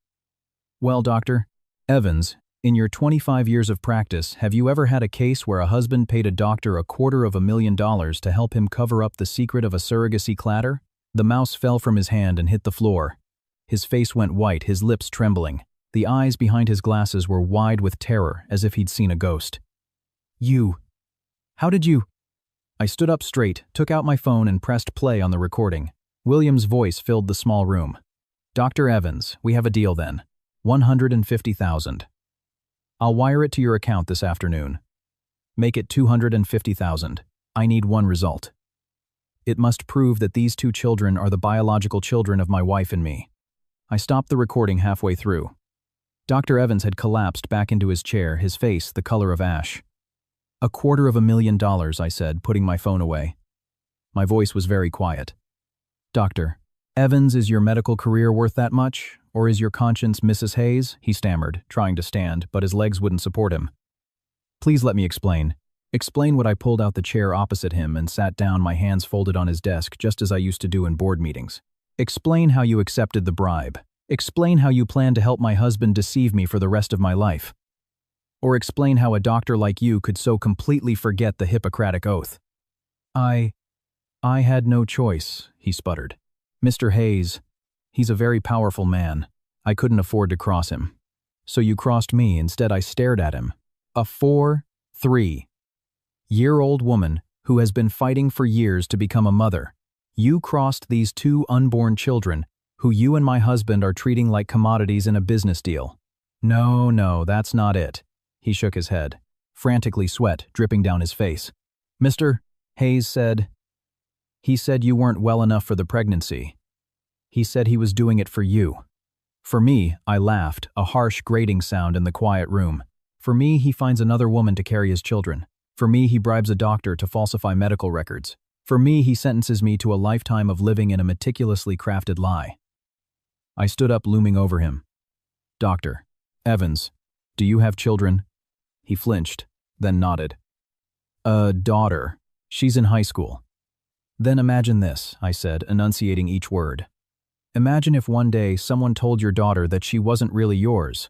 Well, Dr. Evans, in your 25 years of practice, have you ever had a case where a husband paid a doctor $250,000 to help him cover up the secret of a surrogacy clatter? The mouse fell from his hand and hit the floor. His face went white, his lips trembling. The eyes behind his glasses were wide with terror, as if he'd seen a ghost. How did you? I stood up straight, took out my phone and pressed play on the recording. William's voice filled the small room. Dr. Evans, we have a deal then. $150,000. I'll wire it to your account this afternoon. Make it $250,000. I need one result. It must prove that these two children are the biological children of my wife and me. I stopped the recording halfway through. Dr. Evans had collapsed back into his chair, his face the color of ash. $250,000, I said, putting my phone away. My voice was very quiet. Doctor, Evans, is your medical career worth that much? Or is your conscience Mrs. Hayes? He stammered, trying to stand, but his legs wouldn't support him. Please let me explain. Explain what I pulled out the chair opposite him and sat down, my hands folded on his desk, just as I used to do in board meetings. Explain how you accepted the bribe. Explain how you plan to help my husband deceive me for the rest of my life. Or explain how a doctor like you could so completely forget the Hippocratic Oath. I had no choice, he sputtered. Mr. Hayes, he's a very powerful man. I couldn't afford to cross him. So you crossed me. Instead, I stared at him. A 3-year-old woman who has been fighting for years to become a mother. You crossed these two unborn children who you and my husband are treating like commodities in a business deal. No, no, that's not it. He shook his head, frantically sweat dripping down his face. Mr. Hayes said, he said you weren't well enough for the pregnancy. He said he was doing it for you. For me, I laughed, a harsh grating sound in the quiet room. For me, he finds another woman to carry his children. For me, he bribes a doctor to falsify medical records. For me, he sentences me to a lifetime of living in a meticulously crafted lie. I stood up, looming over him. Doctor Evans, do you have children? He flinched, then nodded. A daughter. She's in high school. Then imagine this, I said, enunciating each word. Imagine if one day someone told your daughter that she wasn't really yours,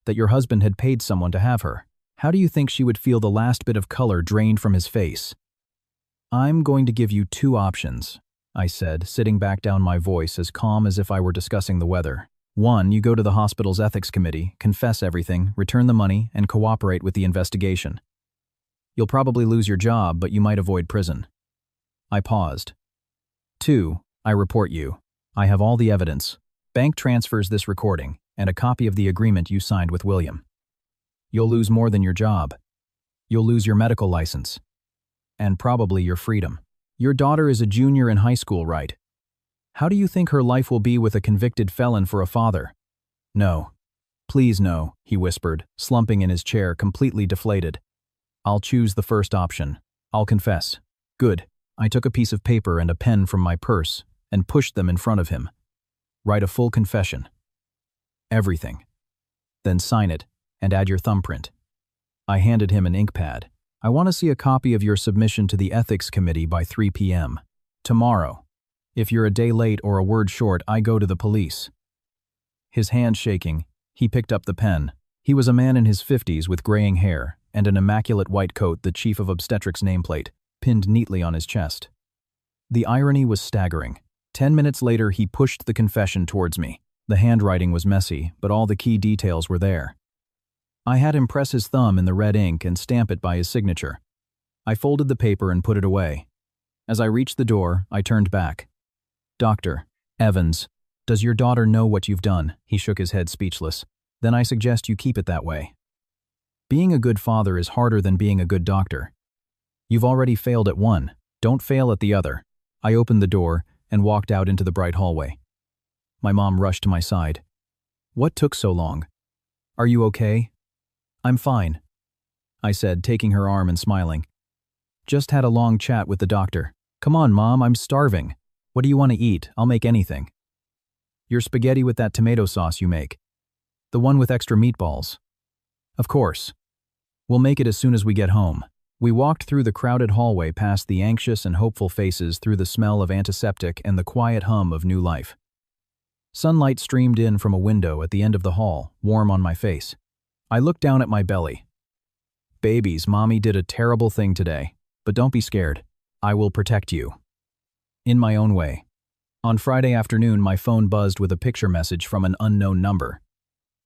that your husband had paid someone to have her. How do you think she would feel the last bit of color drained from his face? I'm going to give you two options, I said, sitting back down, my voice as calm as if I were discussing the weather. One, you go to the hospital's ethics committee, confess everything, return the money, and cooperate with the investigation. You'll probably lose your job, but you might avoid prison. I paused. Two, I report you. I have all the evidence. Bank transfers this recording, and a copy of the agreement you signed with William. You'll lose more than your job. You'll lose your medical license. And probably your freedom. Your daughter is a junior in high school, right? How do you think her life will be with a convicted felon for a father? No. Please no, he whispered, slumping in his chair, completely deflated. I'll choose the first option. I'll confess. Good. I took a piece of paper and a pen from my purse and pushed them in front of him. Write a full confession. Everything. Then sign it and add your thumbprint. I handed him an ink pad. I want to see a copy of your submission to the ethics committee by 3 p.m. tomorrow. If you're a day late or a word short, I go to the police. His hand shaking, he picked up the pen. He was a man in his 50s with graying hair and an immaculate white coat, the chief of obstetrics nameplate, pinned neatly on his chest. The irony was staggering. 10 minutes later, he pushed the confession towards me. The handwriting was messy, but all the key details were there. I had him press his thumb in the red ink and stamp it by his signature. I folded the paper and put it away. As I reached the door, I turned back. Dr. Evans, does your daughter know what you've done? He shook his head, speechless. Then I suggest you keep it that way. Being a good father is harder than being a good doctor. You've already failed at one. Don't fail at the other. I opened the door and walked out into the bright hallway. My mom rushed to my side. What took so long? Are you okay? I'm fine, I said, taking her arm and smiling. Just had a long chat with the doctor. Come on, Mom, I'm starving. What do you want to eat? I'll make anything. Your spaghetti with that tomato sauce you make. The one with extra meatballs. Of course. We'll make it as soon as we get home. We walked through the crowded hallway past the anxious and hopeful faces, through the smell of antiseptic and the quiet hum of new life. Sunlight streamed in from a window at the end of the hall, warm on my face. I looked down at my belly. Babies, Mommy did a terrible thing today, but don't be scared. I will protect you. In my own way. On Friday afternoon, my phone buzzed with a picture message from an unknown number.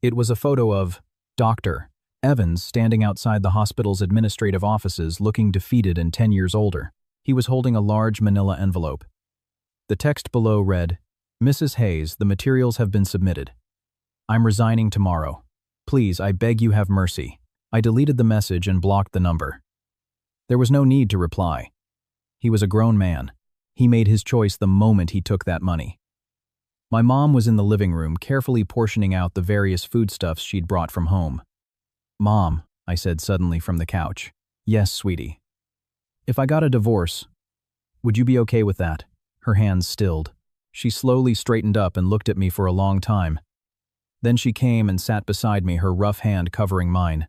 It was a photo of Dr. Evans standing outside the hospital's administrative offices, looking defeated and 10 years older. He was holding a large manila envelope. The text below read, Mrs. Hayes, the materials have been submitted. I'm resigning tomorrow. Please, I beg you have mercy. I deleted the message and blocked the number. There was no need to reply. He was a grown man. He made his choice the moment he took that money. My mom was in the living room, carefully portioning out the various foodstuffs she'd brought from home. Mom, I said suddenly from the couch. Yes, sweetie. If I got a divorce, would you be okay with that? Her hands stilled. She slowly straightened up and looked at me for a long time. Then she came and sat beside me, her rough hand covering mine.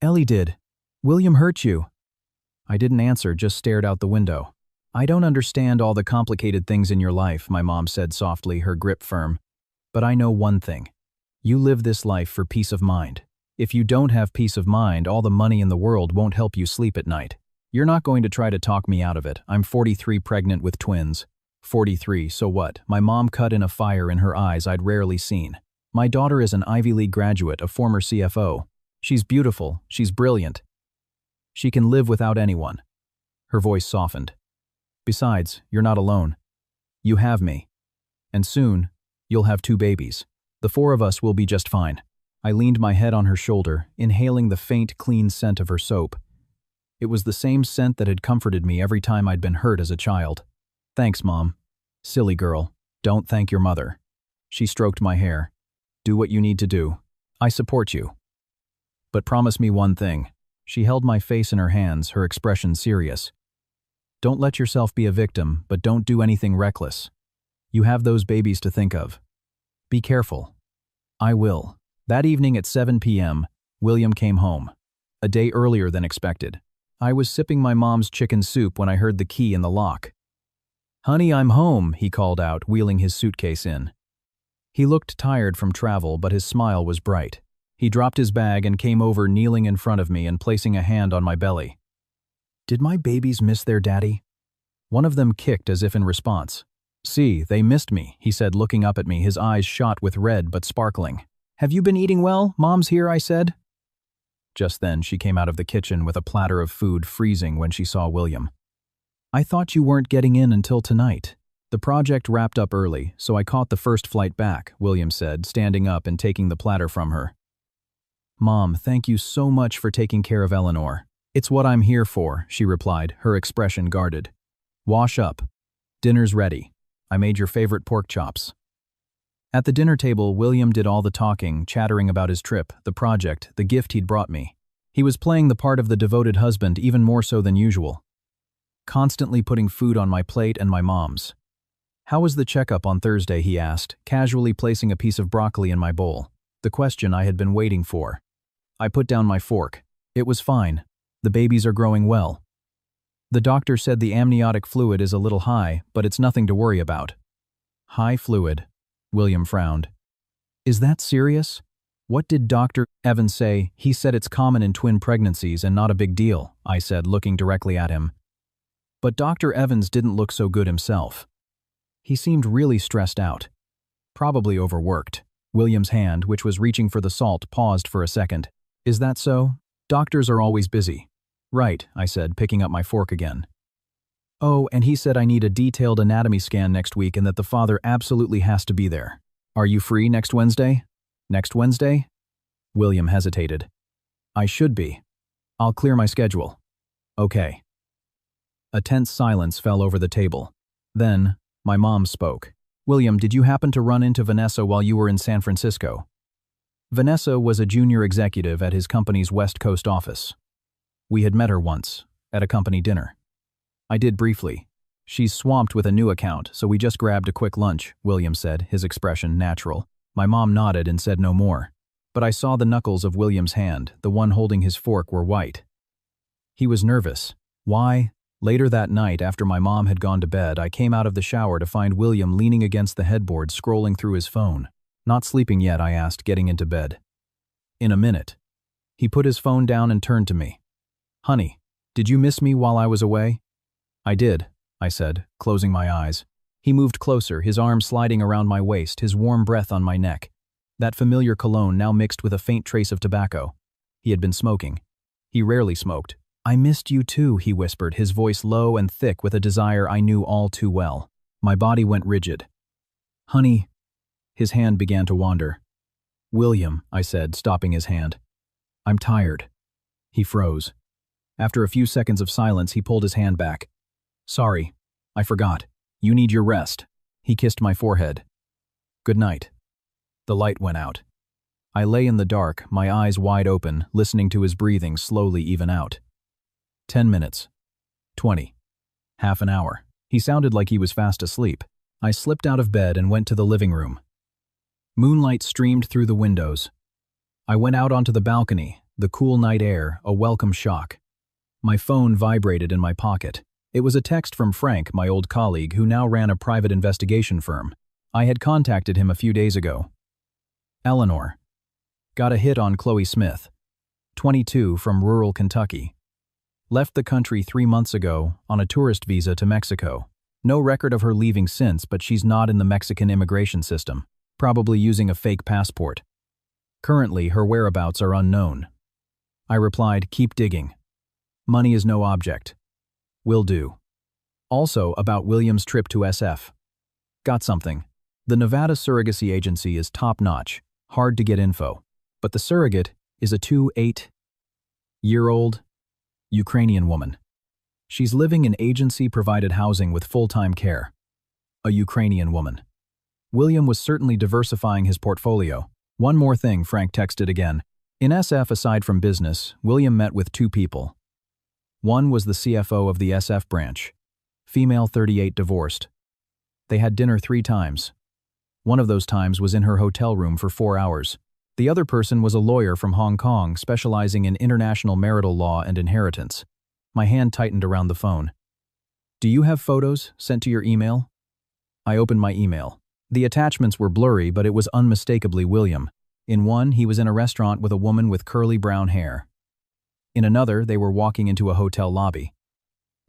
Ellie did. William hurt you. I didn't answer, just stared out the window. I don't understand all the complicated things in your life, my mom said softly, her grip firm. But I know one thing. You live this life for peace of mind. If you don't have peace of mind, all the money in the world won't help you sleep at night. You're not going to try to talk me out of it. I'm 43, pregnant with twins. 43, so what? My mom cut in, a fire in her eyes I'd rarely seen. My daughter is an Ivy League graduate, a former CFO. She's beautiful, she's brilliant. She can live without anyone. Her voice softened. Besides, you're not alone. You have me. And soon, you'll have 2 babies. The 4 of us will be just fine. I leaned my head on her shoulder, inhaling the faint, clean scent of her soap. It was the same scent that had comforted me every time I'd been hurt as a child. Thanks, Mom. Silly girl. Don't thank your mother. She stroked my hair. Do what you need to do. I support you. But promise me one thing. She held my face in her hands, her expression serious. Don't let yourself be a victim, but don't do anything reckless. You have those babies to think of. Be careful. I will. That evening at 7 p.m., William came home. A day earlier than expected. I was sipping my mom's chicken soup when I heard the key in the lock. "Honey, I'm home," he called out, wheeling his suitcase in. He looked tired from travel, but his smile was bright. He dropped his bag and came over, kneeling in front of me and placing a hand on my belly. Did my babies miss their daddy? One of them kicked as if in response. See, they missed me, he said, looking up at me, his eyes shot with red but sparkling. Have you been eating well? Mom's here, I said. Just then, she came out of the kitchen with a platter of food, freezing when she saw William. I thought you weren't getting in until tonight. The project wrapped up early, so I caught the first flight back, William said, standing up and taking the platter from her. Mom, thank you so much for taking care of Eleanor. It's what I'm here for, she replied, her expression guarded. Wash up. Dinner's ready. I made your favorite pork chops. At the dinner table, William did all the talking, chattering about his trip, the project, the gift he'd brought me. He was playing the part of the devoted husband even more so than usual. Constantly putting food on my plate and my mom's. How was the checkup on Thursday, he asked, casually placing a piece of broccoli in my bowl. The question I had been waiting for. I put down my fork. It was fine. The babies are growing well. The doctor said the amniotic fluid is a little high, but it's nothing to worry about. High fluid. William frowned. Is that serious? What did Dr. Evans say? He said it's common in twin pregnancies and not a big deal, I said, looking directly at him. But Dr. Evans didn't look so good himself. He seemed really stressed out. Probably overworked. William's hand, which was reaching for the salt, paused for a second. Is that so? Doctors are always busy. Right, I said, picking up my fork again. Oh, and he said I need a detailed anatomy scan next week and that the father absolutely has to be there. Are you free next Wednesday? Next Wednesday? William hesitated. I should be. I'll clear my schedule. Okay. A tense silence fell over the table. Then, my mom spoke. William, did you happen to run into Vanessa while you were in San Francisco? Vanessa was a junior executive at his company's West Coast office. We had met her once, at a company dinner. I did briefly. She's swamped with a new account, so we just grabbed a quick lunch, William said, his expression natural. My mom nodded and said no more. But I saw the knuckles of William's hand, the one holding his fork, were white. He was nervous. Why? Later that night, after my mom had gone to bed, I came out of the shower to find William leaning against the headboard, scrolling through his phone. Not sleeping yet, I asked, getting into bed. In a minute. He put his phone down and turned to me. Honey, did you miss me while I was away? I did, I said, closing my eyes. He moved closer, his arm sliding around my waist, his warm breath on my neck. That familiar cologne now mixed with a faint trace of tobacco. He had been smoking. He rarely smoked. I missed you too, he whispered, his voice low and thick with a desire I knew all too well. My body went rigid. Honey. His hand began to wander. William, I said, stopping his hand. I'm tired. He froze. After a few seconds of silence, he pulled his hand back. Sorry, I forgot. You need your rest. He kissed my forehead. Good night. The light went out. I lay in the dark, my eyes wide open, listening to his breathing slowly even out. 10 minutes. 20. Half an hour. He sounded like he was fast asleep. I slipped out of bed and went to the living room. Moonlight streamed through the windows. I went out onto the balcony, the cool night air, a welcome shock. My phone vibrated in my pocket. It was a text from Frank, my old colleague, who now ran a private investigation firm. I had contacted him a few days ago. Eleanor. Got a hit on Chloe Smith. 22, from rural Kentucky. Left the country 3 months ago on a tourist visa to Mexico. No record of her leaving since, but she's not in the Mexican immigration system, probably using a fake passport. Currently, her whereabouts are unknown. I replied, keep digging. Money is no object. Will do. Also, about William's trip to SF. Got something. The Nevada Surrogacy Agency is top-notch, hard to get info. But the surrogate is a 28-year-old Ukrainian woman. She's living in agency-provided housing with full-time care. A Ukrainian woman. William was certainly diversifying his portfolio. One more thing, Frank texted again. In SF, aside from business, William met with two people. One was the CFO of the SF branch. Female 38, divorced. They had dinner 3 times. One of those times was in her hotel room for 4 hours. The other person was a lawyer from Hong Kong specializing in international marital law and inheritance. My hand tightened around the phone. Do you have photos sent to your email? I opened my email. The attachments were blurry, but it was unmistakably William. In one, he was in a restaurant with a woman with curly brown hair. In another, they were walking into a hotel lobby.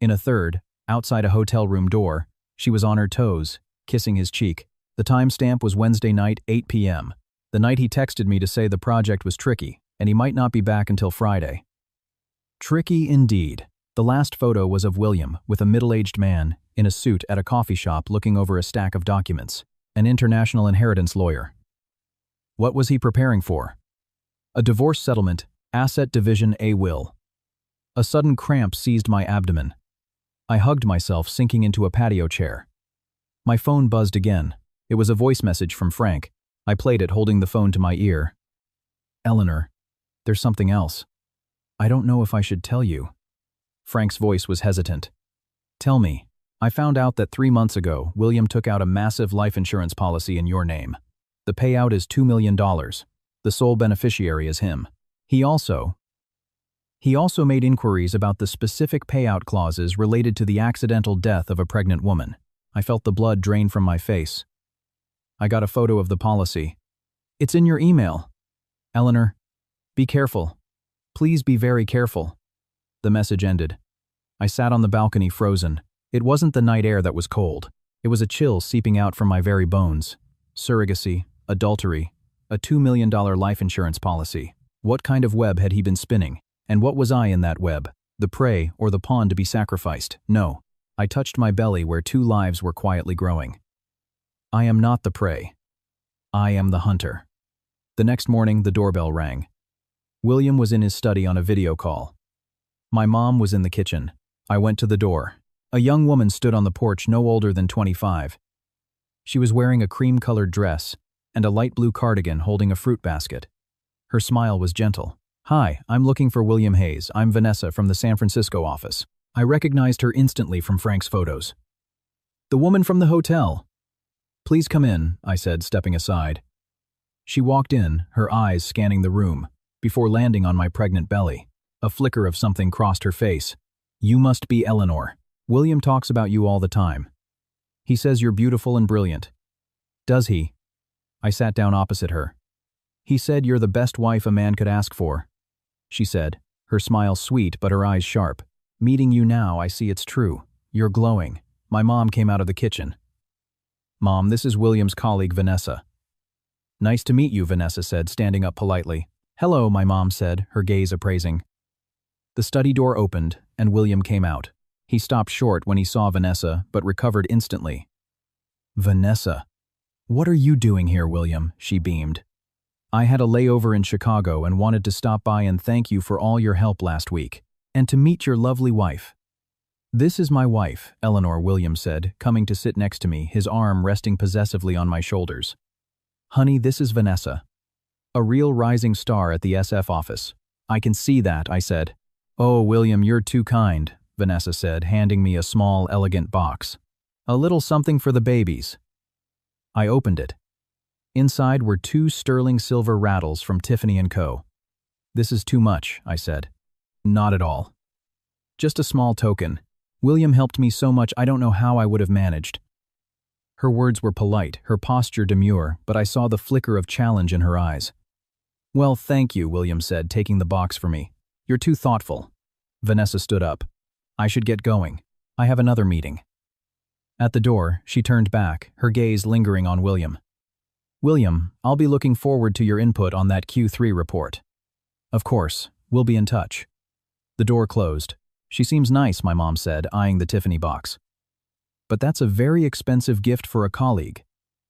In a third, outside a hotel room door, she was on her toes, kissing his cheek. The timestamp was Wednesday night, 8 p.m., the night he texted me to say the project was tricky, and he might not be back until Friday. Tricky indeed. The last photo was of William, with a middle-aged man, in a suit at a coffee shop looking over a stack of documents, an international inheritance lawyer. What was he preparing for? A divorce settlement, asset division, a will. A sudden cramp seized my abdomen. I hugged myself, sinking into a patio chair. My phone buzzed again. It was a voice message from Frank. I played it, holding the phone to my ear. Eleanor, there's something else. I don't know if I should tell you. Frank's voice was hesitant. Tell me. I found out that 3 months ago, William took out a massive life insurance policy in your name. The payout is $2 million. The sole beneficiary is him. He also made inquiries about the specific payout clauses related to the accidental death of a pregnant woman. I felt the blood drain from my face. I got a photo of the policy. It's in your email. Eleanor, be careful. Please be very careful. The message ended. I sat on the balcony, frozen. It wasn't the night air that was cold. It was a chill seeping out from my very bones. Surrogacy, adultery, a $2 million life insurance policy. What kind of web had he been spinning? And what was I in that web? The prey or the pawn to be sacrificed? No. I touched my belly where 2 lives were quietly growing. I am not the prey. I am the hunter. The next morning, the doorbell rang. William was in his study on a video call. My mom was in the kitchen. I went to the door. A young woman stood on the porch, no older than 25. She was wearing a cream-colored dress and a light blue cardigan, holding a fruit basket. Her smile was gentle. Hi, I'm looking for William Hayes. I'm Vanessa from the San Francisco office. I recognized her instantly from Frank's photos. The woman from the hotel. Please come in, I said, stepping aside. She walked in, her eyes scanning the room, before landing on my pregnant belly. A flicker of something crossed her face. You must be Eleanor. William talks about you all the time. He says you're beautiful and brilliant. Does he? I sat down opposite her. He said you're the best wife a man could ask for. She said, her smile sweet but her eyes sharp. Meeting you now, I see it's true. You're glowing. My mom came out of the kitchen. Mom, this is William's colleague, Vanessa. Nice to meet you, Vanessa said, standing up politely. Hello, my mom said, her gaze appraising. The study door opened, and William came out. He stopped short when he saw Vanessa, but recovered instantly. Vanessa. What are you doing here, William? She beamed. I had a layover in Chicago and wanted to stop by and thank you for all your help last week, and to meet your lovely wife. This is my wife, Eleanor, William said, coming to sit next to me, his arm resting possessively on my shoulders. Honey, this is Vanessa. A real rising star at the SF office. I can see that, I said. Oh, William, you're too kind, Vanessa said, handing me a small, elegant box. A little something for the babies. I opened it. Inside were 2 sterling silver rattles from Tiffany & Co. This is too much, I said. Not at all. Just a small token. William helped me so much I don't know how I would have managed. Her words were polite, her posture demure, but I saw the flicker of challenge in her eyes. Well, thank you, William said, taking the box for me. You're too thoughtful. Vanessa stood up. I should get going. I have another meeting. At the door, she turned back, her gaze lingering on William. William, I'll be looking forward to your input on that Q3 report. Of course, we'll be in touch. The door closed. She seems nice, my mom said, eyeing the Tiffany box. But that's a very expensive gift for a colleague.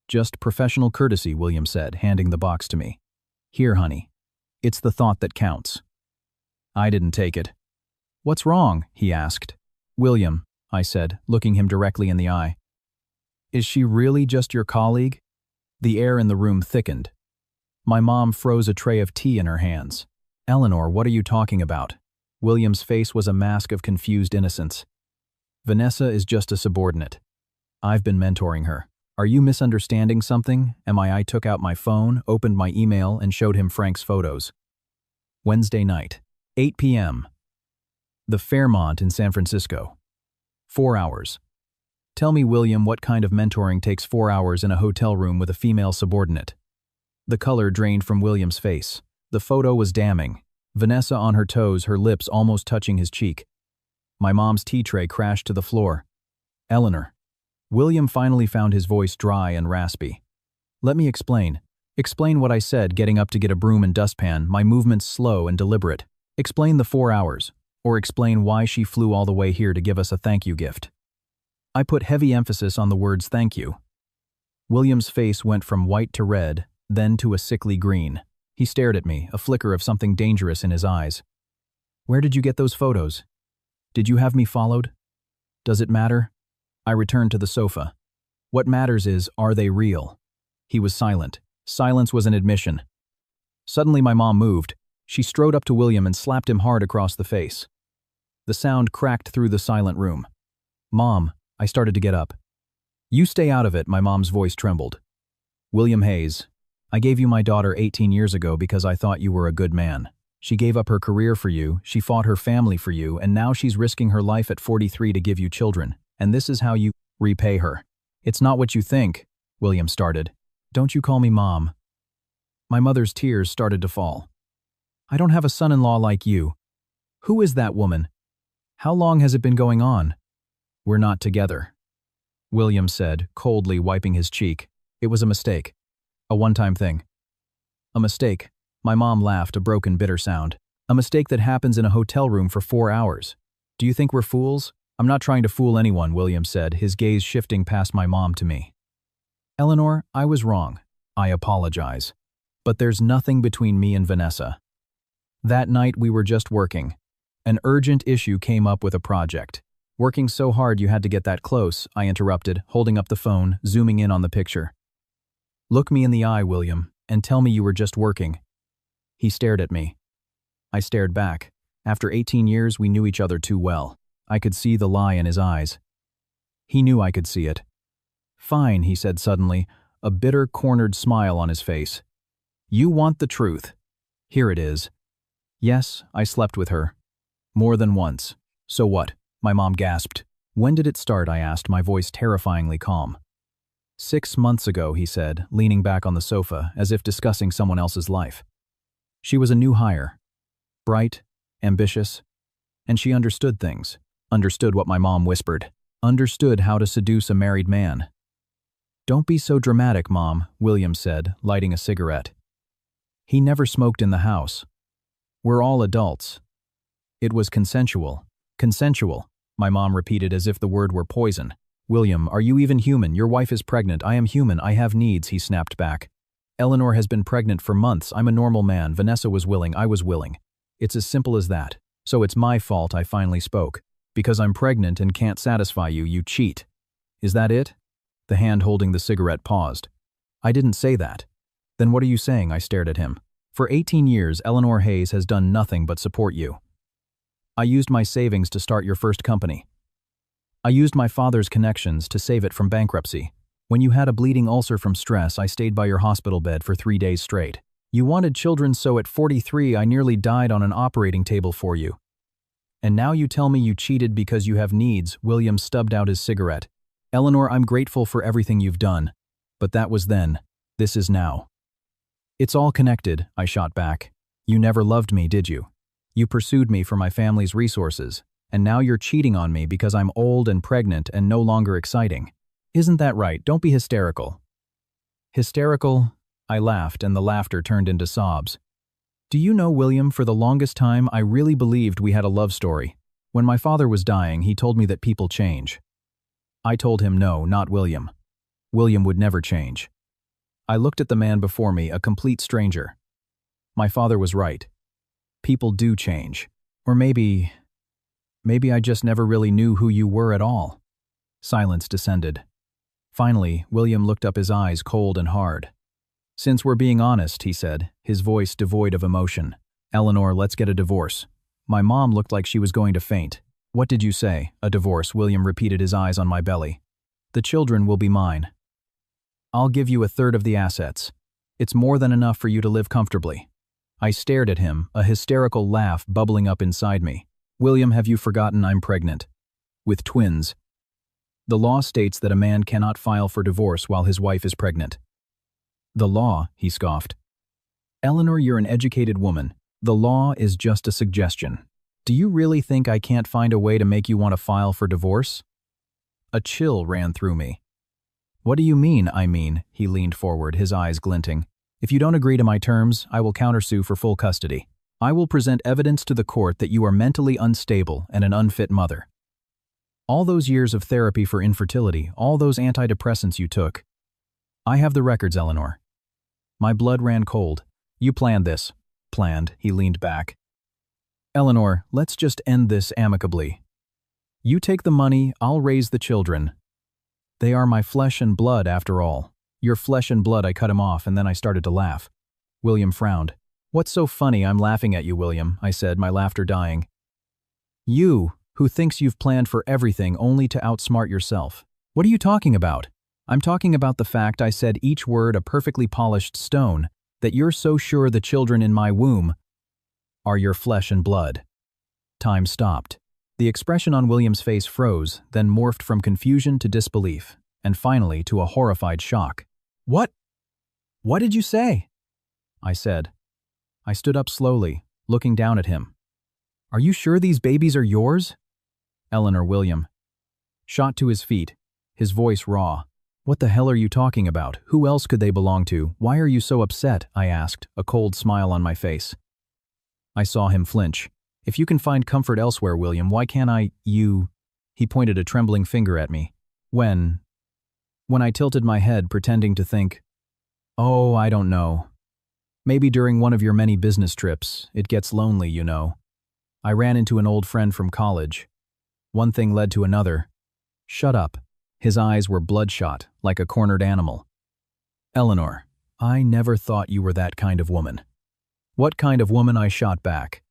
Just professional courtesy, William said, handing the box to me. Here, honey. It's the thought that counts. I didn't take it. What's wrong? He asked. William, I said, looking him directly in the eye. Is she really just your colleague? The air in the room thickened. My mom froze a tray of tea in her hands. Eleanor, what are you talking about? William's face was a mask of confused innocence. Vanessa is just a subordinate. I've been mentoring her. Are you misunderstanding something? I took out my phone, opened my email, and showed him Frank's photos. Wednesday night, 8 p.m. The Fairmont in San Francisco. 4 hours. Tell me, William, what kind of mentoring takes 4 hours in a hotel room with a female subordinate? The color drained from William's face. The photo was damning. Vanessa on her toes, her lips almost touching his cheek. My mom's tea tray crashed to the floor. Eleanor. William finally found his voice dry and raspy. Let me explain. Explain what I said, getting up to get a broom and dustpan, my movements slow and deliberate. Explain the 4 hours. Or explain why she flew all the way here to give us a thank you gift. I put heavy emphasis on the words thank you. William's face went from white to red, then to a sickly green. He stared at me, a flicker of something dangerous in his eyes. Where did you get those photos? Did you have me followed? Does it matter? I returned to the sofa. What matters is, are they real? He was silent. Silence was an admission. Suddenly my mom moved. She strode up to William and slapped him hard across the face. The sound cracked through the silent room. Mom, I started to get up. You stay out of it, my mom's voice trembled. William Hayes, I gave you my daughter 18 years ago because I thought you were a good man. She gave up her career for you, she fought her family for you, and now she's risking her life at 43 to give you children. And this is how you repay her. It's not what you think, William started. Don't you call me Mom. My mother's tears started to fall. I don't have a son-in-law like you. Who is that woman? How long has it been going on? We're not together. William said, coldly wiping his cheek. It was a mistake. A one-time thing. A mistake. My mom laughed, a broken, bitter sound. A mistake that happens in a hotel room for 4 hours. Do you think we're fools? I'm not trying to fool anyone, William said, his gaze shifting past my mom to me. Eleanor, I was wrong. I apologize. But there's nothing between me and Vanessa. That night we were just working. An urgent issue came up with a project. Working so hard you had to get that close, I interrupted, holding up the phone, zooming in on the picture. Look me in the eye, William, and tell me you were just working. He stared at me. I stared back. After 18 years, we knew each other too well. I could see the lie in his eyes. He knew I could see it. Fine, he said suddenly, a bitter, cornered smile on his face. You want the truth. Here it is. Yes, I slept with her. More than once. So what? My mom gasped. When did it start? I asked, my voice terrifyingly calm. 6 months ago, he said, leaning back on the sofa, as if discussing someone else's life. She was a new hire. Bright, ambitious, and she understood things. Understood what my mom whispered. Understood how to seduce a married man. Don't be so dramatic, Mom, William said, lighting a cigarette. He never smoked in the house. We're all adults. It was consensual. Consensual, my mom repeated as if the word were poison. William, are you even human? Your wife is pregnant. I am human. I have needs, he snapped back. Eleanor has been pregnant for months. I'm a normal man. Vanessa was willing. I was willing. It's as simple as that. So it's my fault, I finally spoke. Because I'm pregnant and can't satisfy you, you cheat. Is that it? The hand holding the cigarette paused. I didn't say that. Then what are you saying? I stared at him. For 18 years, Eleanor Hayes has done nothing but support you. I used my savings to start your first company. I used my father's connections to save it from bankruptcy. When you had a bleeding ulcer from stress, I stayed by your hospital bed for 3 days straight. You wanted children, so at 43 I nearly died on an operating table for you. And now you tell me you cheated because you have needs. William stubbed out his cigarette. Eleanor, I'm grateful for everything you've done. But that was then. This is now. It's all connected, I shot back. You never loved me, did you? You pursued me for my family's resources. And now you're cheating on me because I'm old and pregnant and no longer exciting. Isn't that right? Don't be hysterical. Hysterical? I laughed, and the laughter turned into sobs. Do you know, William, for the longest time I really believed we had a love story. When my father was dying, he told me that people change. I told him no, not William. William would never change. I looked at the man before me, a complete stranger. My father was right. People do change. Or maybe I just never really knew who you were at all. Silence descended. Finally, William looked up, his eyes cold and hard. Since we're being honest, he said, his voice devoid of emotion. Eleanor, let's get a divorce. My mom looked like she was going to faint. What did you say? A divorce, William repeated, his eyes on my belly. The children will be mine. I'll give you a third of the assets. It's more than enough for you to live comfortably. I stared at him, a hysterical laugh bubbling up inside me. William, have you forgotten I'm pregnant? With twins. The law states that a man cannot file for divorce while his wife is pregnant. The law, he scoffed. Eleanor, you're an educated woman. The law is just a suggestion. Do you really think I can't find a way to make you want to file for divorce? A chill ran through me. What do you mean, I mean? He leaned forward, his eyes glinting. If you don't agree to my terms, I will countersue for full custody. I will present evidence to the court that you are mentally unstable and an unfit mother. All those years of therapy for infertility, all those antidepressants you took. I have the records, Eleanor. My blood ran cold. You planned this. Planned, he leaned back. Eleanor, let's just end this amicably. You take the money, I'll raise the children. They are my flesh and blood, after all. Your flesh and blood. I cut him off, and then I started to laugh. William frowned. What's so funny? I'm laughing at you, William, I said, my laughter dying. You, who thinks you've planned for everything only to outsmart yourself. What are you talking about? I'm talking about the fact I said each word a perfectly polished stone, that you're so sure the children in my womb are your flesh and blood. Time stopped. The expression on William's face froze, then morphed from confusion to disbelief, and finally to a horrified shock. What? What did you say? I said. I stood up slowly, looking down at him. Are you sure these babies are yours? Eleanor, William shot to his feet, his voice raw. What the hell are you talking about? Who else could they belong to? Why are you so upset? I asked, a cold smile on my face. I saw him flinch. If you can find comfort elsewhere, William, why can't I, you? He pointed a trembling finger at me. When I tilted my head, pretending to think. Oh, I don't know. Maybe during one of your many business trips. It gets lonely, you know. I ran into an old friend from college. One thing led to another. Shut up. His eyes were bloodshot, like a cornered animal. Eleanor, I never thought you were that kind of woman. What kind of woman? I shot back.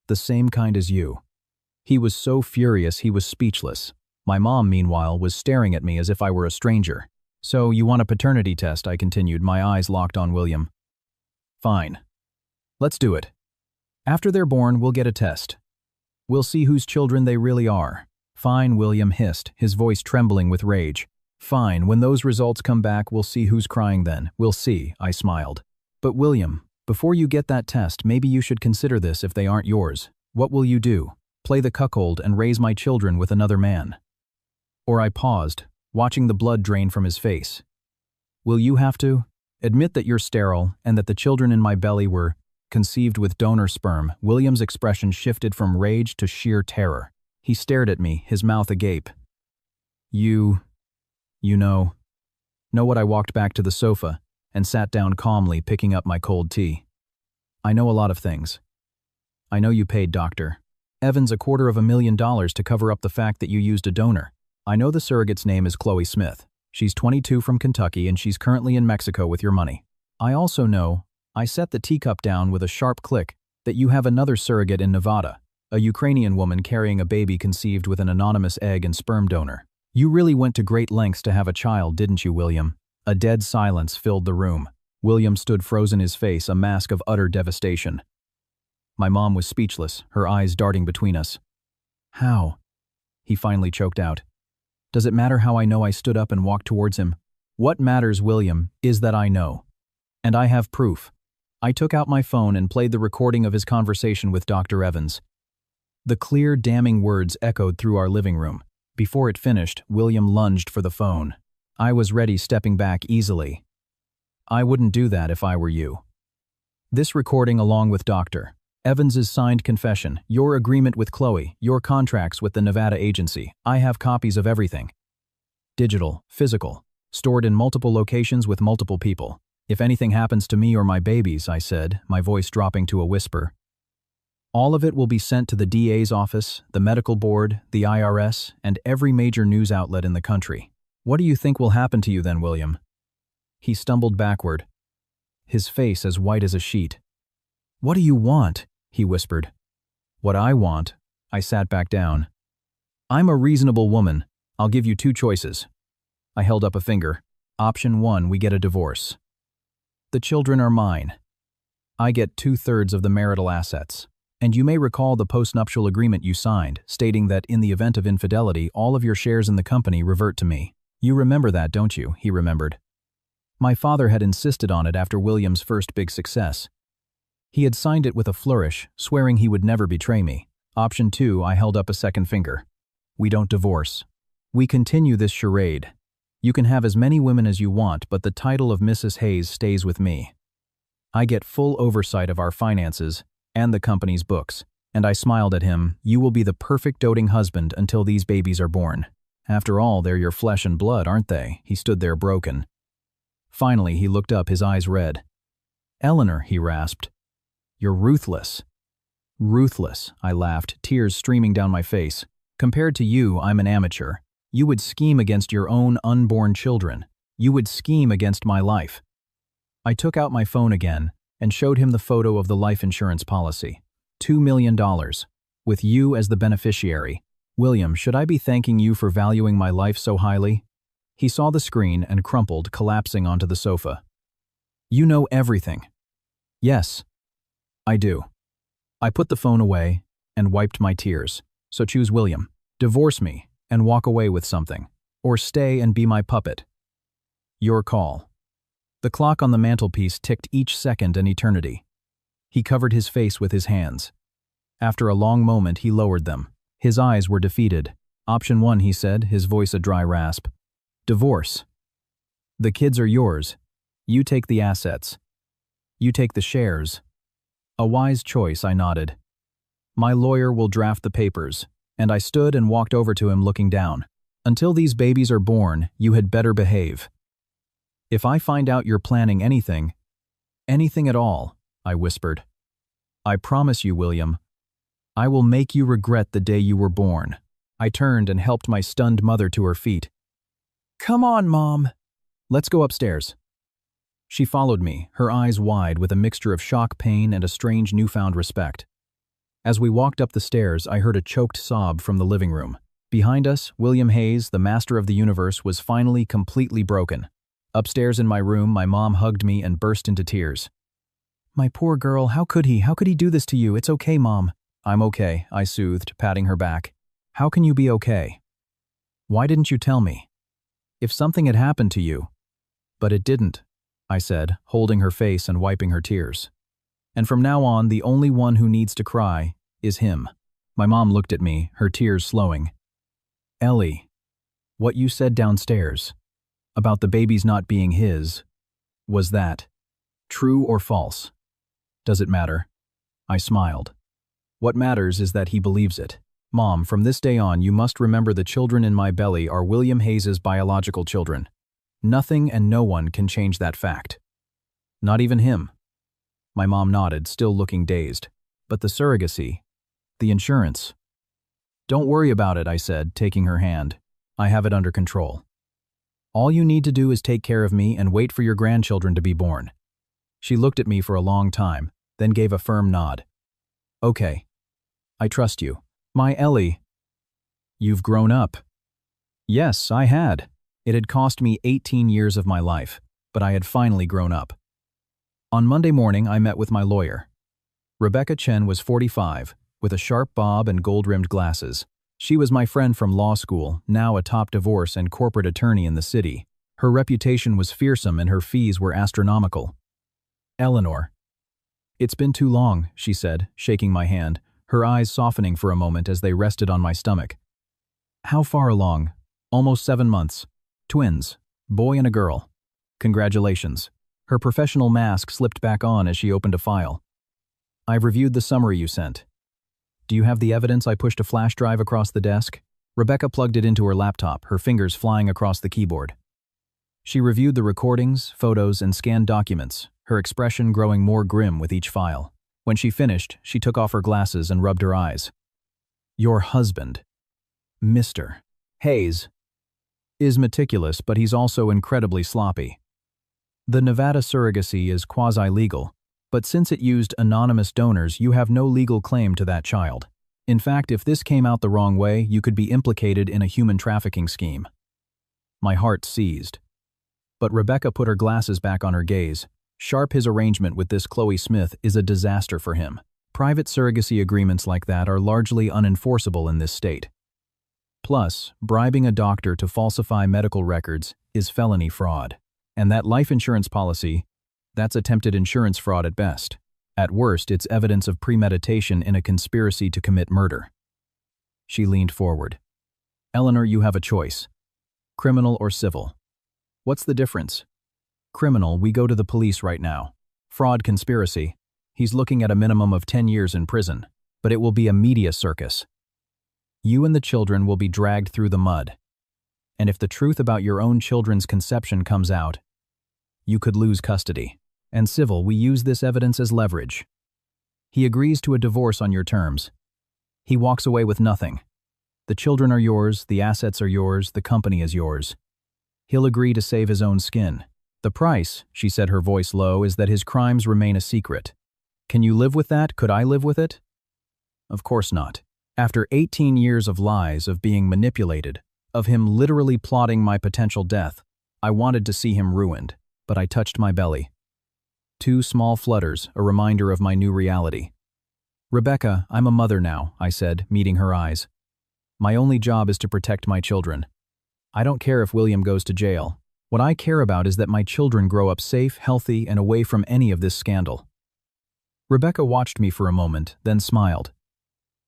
The same kind as you. He was so furious he was speechless. My mom, meanwhile, was staring at me as if I were a stranger. So you want a paternity test? I continued, my eyes locked on William. Fine. Let's do it. After they're born, we'll get a test. We'll see whose children they really are. Fine, William hissed, his voice trembling with rage. Fine, when those results come back, we'll see who's crying then. We'll see, I smiled. But William, before you get that test, maybe you should consider this if they aren't yours. What will you do? Play the cuckold and raise my children with another man? Or I paused, watching the blood drain from his face. Will you have to? Admit that you're sterile and that the children in my belly were conceived with donor sperm. William's expression shifted from rage to sheer terror. He stared at me, his mouth agape. You know what? I walked back to the sofa and sat down calmly, picking up my cold tea. I know a lot of things. I know you paid Dr. Evans $250,000 to cover up the fact that you used a donor. I know the surrogate's name is Chloe Smith. She's 22 from Kentucky and she's currently in Mexico with your money. I also know, I set the teacup down with a sharp click, that you have another surrogate in Nevada, a Ukrainian woman carrying a baby conceived with an anonymous egg and sperm donor. You really went to great lengths to have a child, didn't you, William? A dead silence filled the room. William stood frozen, his face a mask of utter devastation. My mom was speechless, her eyes darting between us. How? He finally choked out. Does it matter how I know? I stood up and walked towards him. What matters, William, is that I know. And I have proof. I took out my phone and played the recording of his conversation with Dr. Evans. The clear, damning words echoed through our living room. Before it finished, William lunged for the phone. I was ready, stepping back easily. I wouldn't do that if I were you. This recording, along with Dr. Evans's signed confession, your agreement with Chloe, your contracts with the Nevada agency, I have copies of everything. Digital, physical, stored in multiple locations with multiple people. If anything happens to me or my babies, I said, my voice dropping to a whisper, all of it will be sent to the DA's office, the medical board, the IRS, and every major news outlet in the country. What do you think will happen to you then, William? He stumbled backward, his face as white as a sheet. What do you want? He whispered. What I want. I sat back down. I'm a reasonable woman. I'll give you two choices. I held up a finger. Option 1, we get a divorce. The children are mine. I get 2/3 of the marital assets. And you may recall the postnuptial agreement you signed, stating that in the event of infidelity, all of your shares in the company revert to me. You remember that, don't you? He remembered. My father had insisted on it after William's first big success. He had signed it with a flourish, swearing he would never betray me. Option 2, I held up a second finger. We don't divorce. We continue this charade. You can have as many women as you want, but the title of Mrs. Hayes stays with me. I get full oversight of our finances and the company's books, and I smiled at him. You will be the perfect doting husband until these babies are born. After all, they're your flesh and blood, aren't they? He stood there broken. Finally, he looked up, his eyes red. Eleanor, he rasped. You're ruthless. Ruthless, I laughed, tears streaming down my face. Compared to you, I'm an amateur. You would scheme against your own unborn children. You would scheme against my life. I took out my phone again and showed him the photo of the life insurance policy. $2 million, with you as the beneficiary. William, should I be thanking you for valuing my life so highly? He saw the screen and crumpled, collapsing onto the sofa. You know everything. Yes, I do. I put the phone away and wiped my tears. So choose William. Divorce me and walk away with something. Or stay and be my puppet. Your call. The clock on the mantelpiece ticked each second an eternity. He covered his face with his hands. After a long moment, he lowered them. His eyes were defeated. Option 1, he said, his voice a dry rasp. Divorce. The kids are yours. You take the assets. You take the shares. A wise choice, I nodded. My lawyer will draft the papers, and I stood and walked over to him looking down. Until these babies are born, you had better behave. If I find out you're planning anything at all, I whispered. I promise you, William, I will make you regret the day you were born. I turned and helped my stunned mother to her feet. Come on, Mom. Let's go upstairs. She followed me, her eyes wide with a mixture of shock, pain, and a strange newfound respect. As we walked up the stairs, I heard a choked sob from the living room. Behind us, William Hayes, the master of the universe, was finally completely broken. Upstairs in my room, my mom hugged me and burst into tears. My poor girl, how could he? How could he do this to you? It's okay, Mom. I'm okay, I soothed, patting her back. How can you be okay? Why didn't you tell me? If something had happened to you. But it didn't, I said, holding her face and wiping her tears. And from now on, the only one who needs to cry is him. My mom looked at me, her tears slowing. Ellie, what you said downstairs about the babies not being his, was that true or false? Does it matter? I smiled. What matters is that he believes it. Mom, from this day on, you must remember the children in my belly are William Hayes's biological children. Nothing and no one can change that fact. Not even him. My mom nodded, still looking dazed. But the surrogacy, the insurance. Don't worry about it, I said, taking her hand. I have it under control. All you need to do is take care of me and wait for your grandchildren to be born. She looked at me for a long time, then gave a firm nod. Okay. I trust you. My Ellie. You've grown up. Yes, I had. It had cost me 18 years of my life, but I had finally grown up. On Monday morning, I met with my lawyer. Rebecca Chen was 45, with a sharp bob and gold-rimmed glasses. She was my friend from law school, now a top divorce and corporate attorney in the city. Her reputation was fearsome and her fees were astronomical. Eleanor. It's been too long, she said, shaking my hand, her eyes softening for a moment as they rested on my stomach. How far along? Almost 7 months. Twins. Boy and a girl. Congratulations. Her professional mask slipped back on as she opened a file. I've reviewed the summary you sent. Do you have the evidence? I pushed a flash drive across the desk. Rebecca plugged it into her laptop, her fingers flying across the keyboard. She reviewed the recordings, photos, and scanned documents, her expression growing more grim with each file. When she finished, she took off her glasses and rubbed her eyes. Your husband, Mr. Hayes, is meticulous, but he's also incredibly sloppy. The Nevada surrogacy is quasi-legal, but since it used anonymous donors, you have no legal claim to that child. In fact, if this came out the wrong way, you could be implicated in a human trafficking scheme. My heart seized. But Rebecca put her glasses back on her gaze. Sharp, his arrangement with this Chloe Smith is a disaster for him. Private surrogacy agreements like that are largely unenforceable in this state. Plus, bribing a doctor to falsify medical records is felony fraud. And that life insurance policy, that's attempted insurance fraud at best. At worst, it's evidence of premeditation in a conspiracy to commit murder. She leaned forward. Eleanor, you have a choice. Criminal or civil. What's the difference? Criminal, we go to the police right now. Fraud, conspiracy. He's looking at a minimum of 10 years in prison, but it will be a media circus. You and the children will be dragged through the mud. And if the truth about your own children's conception comes out, you could lose custody. And civil, we use this evidence as leverage. He agrees to a divorce on your terms. He walks away with nothing. The children are yours, the assets are yours, the company is yours. He'll agree to save his own skin. The price, she said, her voice low, is that his crimes remain a secret. Can you live with that? Could I live with it? Of course not. After 18 years of lies, of being manipulated, of him literally plotting my potential death, I wanted to see him ruined, but I touched my belly. 2 small flutters, a reminder of my new reality. Rebecca, I'm a mother now, I said, meeting her eyes. My only job is to protect my children. I don't care if William goes to jail. What I care about is that my children grow up safe, healthy, and away from any of this scandal. Rebecca watched me for a moment, then smiled.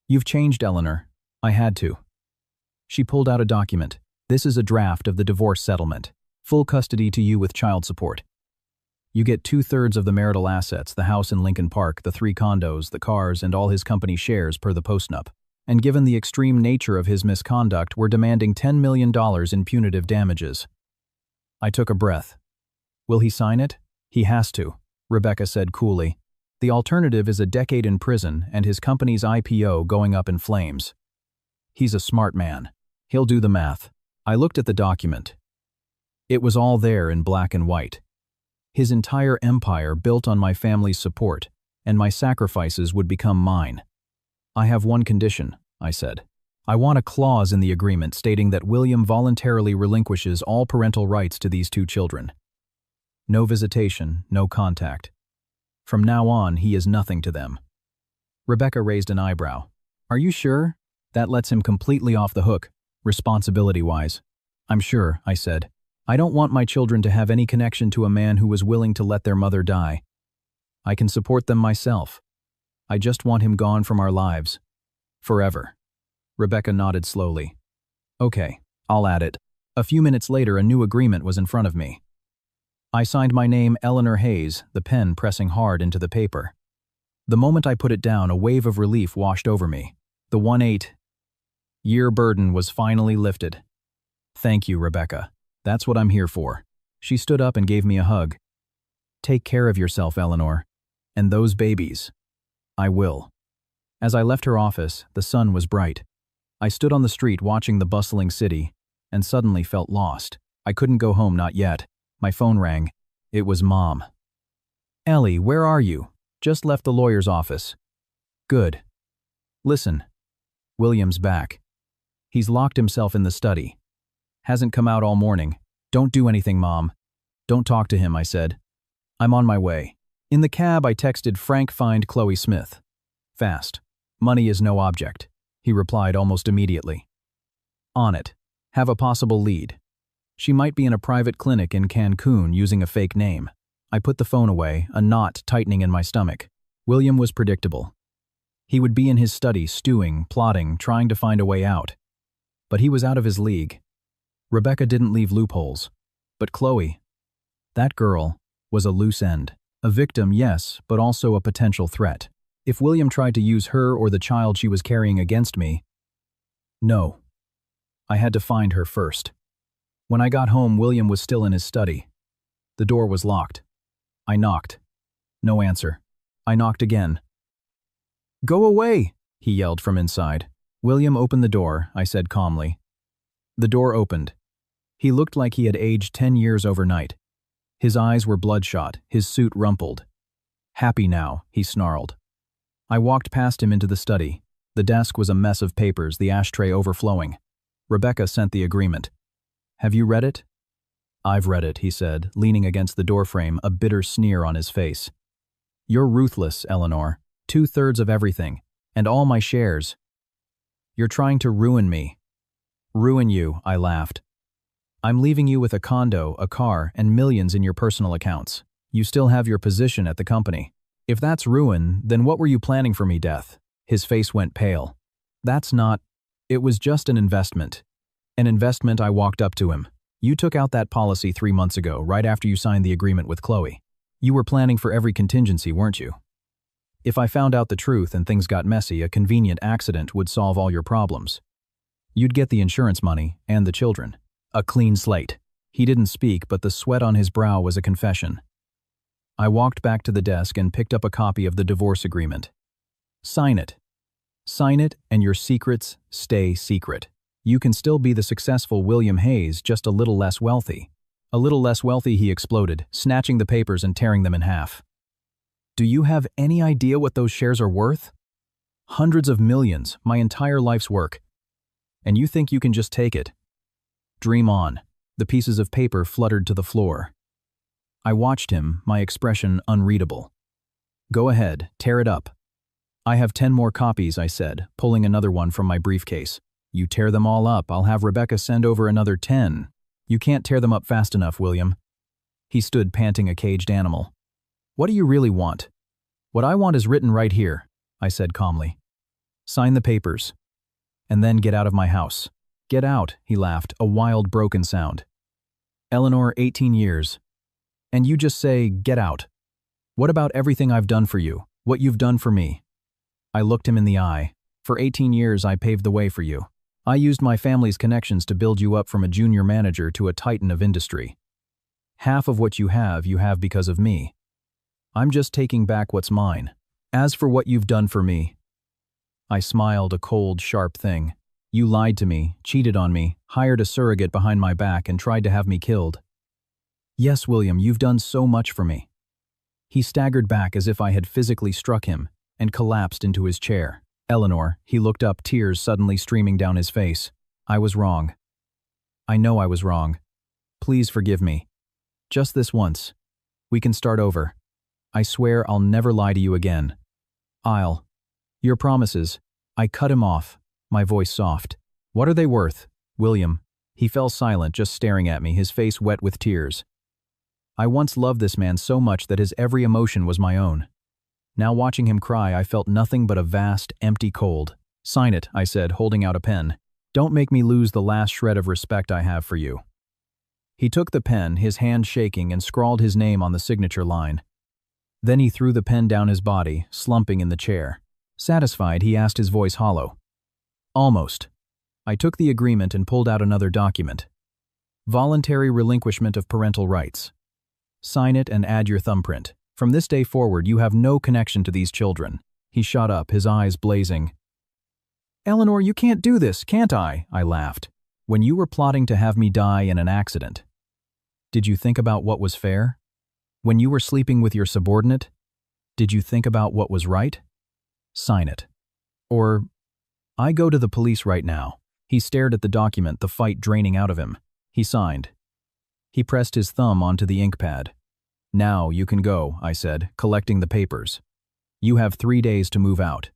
You've changed, Eleanor. I had to. She pulled out a document. This is a draft of the divorce settlement. Full custody to you with child support. You get 2/3 of the marital assets, the house in Lincoln Park, the 3 condos, the cars, and all his company shares per the postnup. And given the extreme nature of his misconduct, we're demanding $10 million in punitive damages. I took a breath. Will he sign it? He has to, Rebecca said coolly. The alternative is a decade in prison and his company's IPO going up in flames. He's a smart man. He'll do the math. I looked at the document. It was all there in black and white. His entire empire built on my family's support, and my sacrifices would become mine. I have one condition, I said. I want a clause in the agreement stating that William voluntarily relinquishes all parental rights to these 2 children. No visitation, no contact. From now on, he is nothing to them. Rebecca raised an eyebrow. Are you sure? That lets him completely off the hook, responsibility-wise. I'm sure, I said. I don't want my children to have any connection to a man who was willing to let their mother die. I can support them myself. I just want him gone from our lives. Forever. Rebecca nodded slowly. Okay, I'll add it. A few minutes later, a new agreement was in front of me. I signed my name, Eleanor Hayes, the pen pressing hard into the paper. The moment I put it down, a wave of relief washed over me. The 18-year burden was finally lifted. Thank you, Rebecca. That's what I'm here for. She stood up and gave me a hug. Take care of yourself, Eleanor. And those babies. I will. As I left her office, the sun was bright. I stood on the street watching the bustling city, and suddenly felt lost. I couldn't go home, not yet. My phone rang. It was Mom. Ellie, where are you? Just left the lawyer's office. Good. Listen. William's back. He's locked himself in the study. Hasn't come out all morning. Don't do anything, Mom. Don't talk to him, I said. I'm on my way. In the cab, I texted Frank, find Chloe Smith. Fast. Money is no object, he replied almost immediately. On it. Have a possible lead. She might be in a private clinic in Cancun using a fake name. I put the phone away, a knot tightening in my stomach. William was predictable. He would be in his study, stewing, plotting, trying to find a way out. But he was out of his league. Rebecca didn't leave loopholes. But Chloe, that girl, was a loose end. A victim, yes, but also a potential threat. If William tried to use her or the child she was carrying against me, no. I had to find her first. When I got home, William was still in his study. The door was locked. I knocked. No answer. I knocked again. "Go away!" he yelled from inside. "William, open the door," I said calmly. The door opened. He looked like he had aged 10 years overnight. His eyes were bloodshot, his suit rumpled. "Happy now," he snarled. I walked past him into the study. The desk was a mess of papers, the ashtray overflowing. Rebecca sent the agreement. "Have you read it?" "I've read it," he said, leaning against the doorframe, a bitter sneer on his face. "You're ruthless, Eleanor. 2/3 of everything, and all my shares. You're trying to ruin me." "Ruin you," I laughed. "I'm leaving you with a condo, a car, and millions in your personal accounts. You still have your position at the company. If that's ruin, then what were you planning for me, Death?" His face went pale. "That's not... It was just an investment." "An investment?" I walked up to him. "You took out that policy 3 months ago, right after you signed the agreement with Chloe. You were planning for every contingency, weren't you? If I found out the truth and things got messy, a convenient accident would solve all your problems. You'd get the insurance money and the children. A clean slate." He didn't speak, but the sweat on his brow was a confession. I walked back to the desk and picked up a copy of the divorce agreement. "Sign it. Sign it, and your secrets stay secret. You can still be the successful William Hayes, just a little less wealthy." "A little less wealthy," he exploded, snatching the papers and tearing them in half. "Do you have any idea what those shares are worth? Hundreds of millions, my entire life's work. And you think you can just take it? Dream on." The pieces of paper fluttered to the floor. I watched him, my expression unreadable. "Go ahead, tear it up." "I have 10 more copies," I said, pulling another one from my briefcase. "You tear them all up, I'll have Rebecca send over another 10. You can't tear them up fast enough, William." He stood panting, a caged animal. "What do you really want?" "What I want is written right here," I said calmly. "Sign the papers. And then get out of my house." "Get out," he laughed, a wild, broken sound. "Eleanor, 18 years. And you just say, get out. What about everything I've done for you? What you've done for me?" I looked him in the eye. "For 18 years, I paved the way for you. I used my family's connections to build you up from a junior manager to a titan of industry. Half of what you have because of me. I'm just taking back what's mine. As for what you've done for me..." I smiled, a cold, sharp thing. "You lied to me, cheated on me, hired a surrogate behind my back, and tried to have me killed." "Yes, William, you've done so much for me." He staggered back as if I had physically struck him, and collapsed into his chair. "Eleanor," he looked up, tears suddenly streaming down his face. "I was wrong. I know I was wrong. Please forgive me. Just this once. We can start over. I swear I'll never lie to you again. I'll..." "Your promises..." I cut him off, my voice soft. "What are they worth, William?" He fell silent, just staring at me, his face wet with tears. I once loved this man so much that his every emotion was my own. Now watching him cry, I felt nothing but a vast, empty cold. "Sign it," I said, holding out a pen. "Don't make me lose the last shred of respect I have for you." He took the pen, his hand shaking, and scrawled his name on the signature line. Then he threw the pen down his body, slumping in the chair. Satisfied, he asked, his voice hollow. "Almost." I took the agreement and pulled out another document. "Voluntary relinquishment of parental rights. Sign it and add your thumbprint. From this day forward, you have no connection to these children." He shot up, his eyes blazing. "Eleanor, you can't do this, can't I?" I laughed. "When you were plotting to have me die in an accident, did you think about what was fair? When you were sleeping with your subordinate, did you think about what was right? Sign it. Or, I go to the police right now." He stared at the document, the fight draining out of him. He signed. He pressed his thumb onto the ink pad. "Now you can go," I said, collecting the papers. "You have 3 days to move out.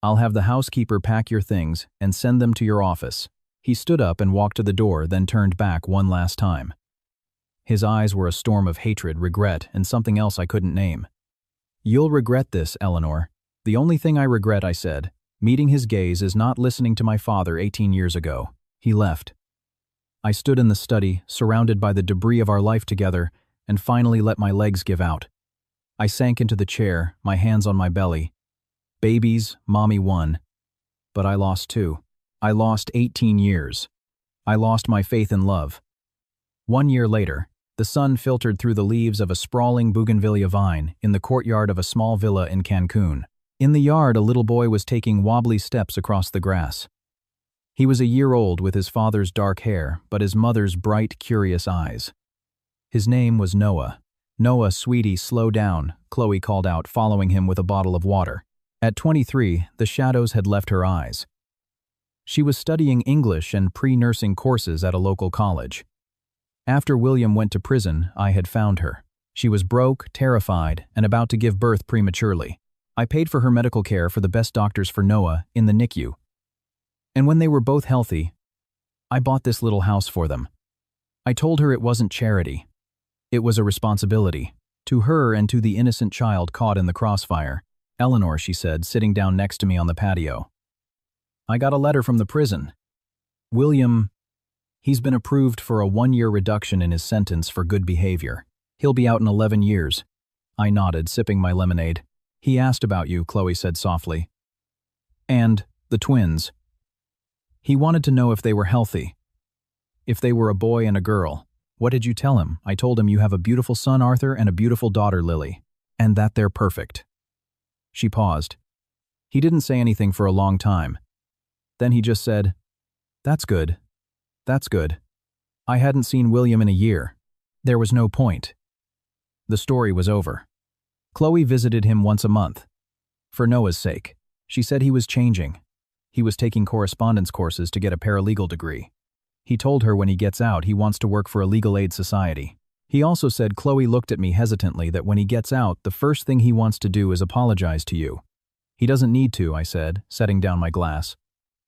I'll have the housekeeper pack your things and send them to your office." He stood up and walked to the door, then turned back one last time. His eyes were a storm of hatred, regret, and something else I couldn't name. "You'll regret this, Eleanor." "The only thing I regret," I said, meeting his gaze, "is not listening to my father 18 years ago." He left. I stood in the study, surrounded by the debris of our life together, and finally let my legs give out. I sank into the chair, my hands on my belly. Babies, Mommy won. But I lost too. I lost 18 years. I lost my faith in love. 1 year later, the sun filtered through the leaves of a sprawling bougainvillea vine in the courtyard of a small villa in Cancun. In the yard, a little boy was taking wobbly steps across the grass. He was a year old with his father's dark hair, but his mother's bright, curious eyes. His name was Noah. "Noah, sweetie, slow down," Chloe called out, following him with a bottle of water. At 23, the shadows had left her eyes. She was studying English and pre-nursing courses at a local college. After William went to prison, I had found her. She was broke, terrified, and about to give birth prematurely. I paid for her medical care for the best doctors for Noah in the NICU. And when they were both healthy, I bought this little house for them. I told her it wasn't charity. It was a responsibility, to her and to the innocent child caught in the crossfire. "Eleanor," she said, sitting down next to me on the patio. "I got a letter from the prison. William, he's been approved for a 1-year reduction in his sentence for good behavior. He'll be out in 11 years. I nodded, sipping my lemonade. "He asked about you," Chloe said softly. "And the twins. He wanted to know if they were healthy. If they were a boy and a girl. What did you tell him?" "I told him you have a beautiful son, Arthur, and a beautiful daughter, Lily. And that they're perfect." She paused. He didn't say anything for a long time. Then he just said, "That's good. That's good." I hadn't seen William in a year. There was no point. The story was over. Chloe visited him once a month. For Noah's sake. She said he was changing. He was taking correspondence courses to get a paralegal degree. He told her when he gets out he wants to work for a legal aid society. He also said, Chloe looked at me hesitantly, that when he gets out, the first thing he wants to do is apologize to you. "He doesn't need to," I said, setting down my glass.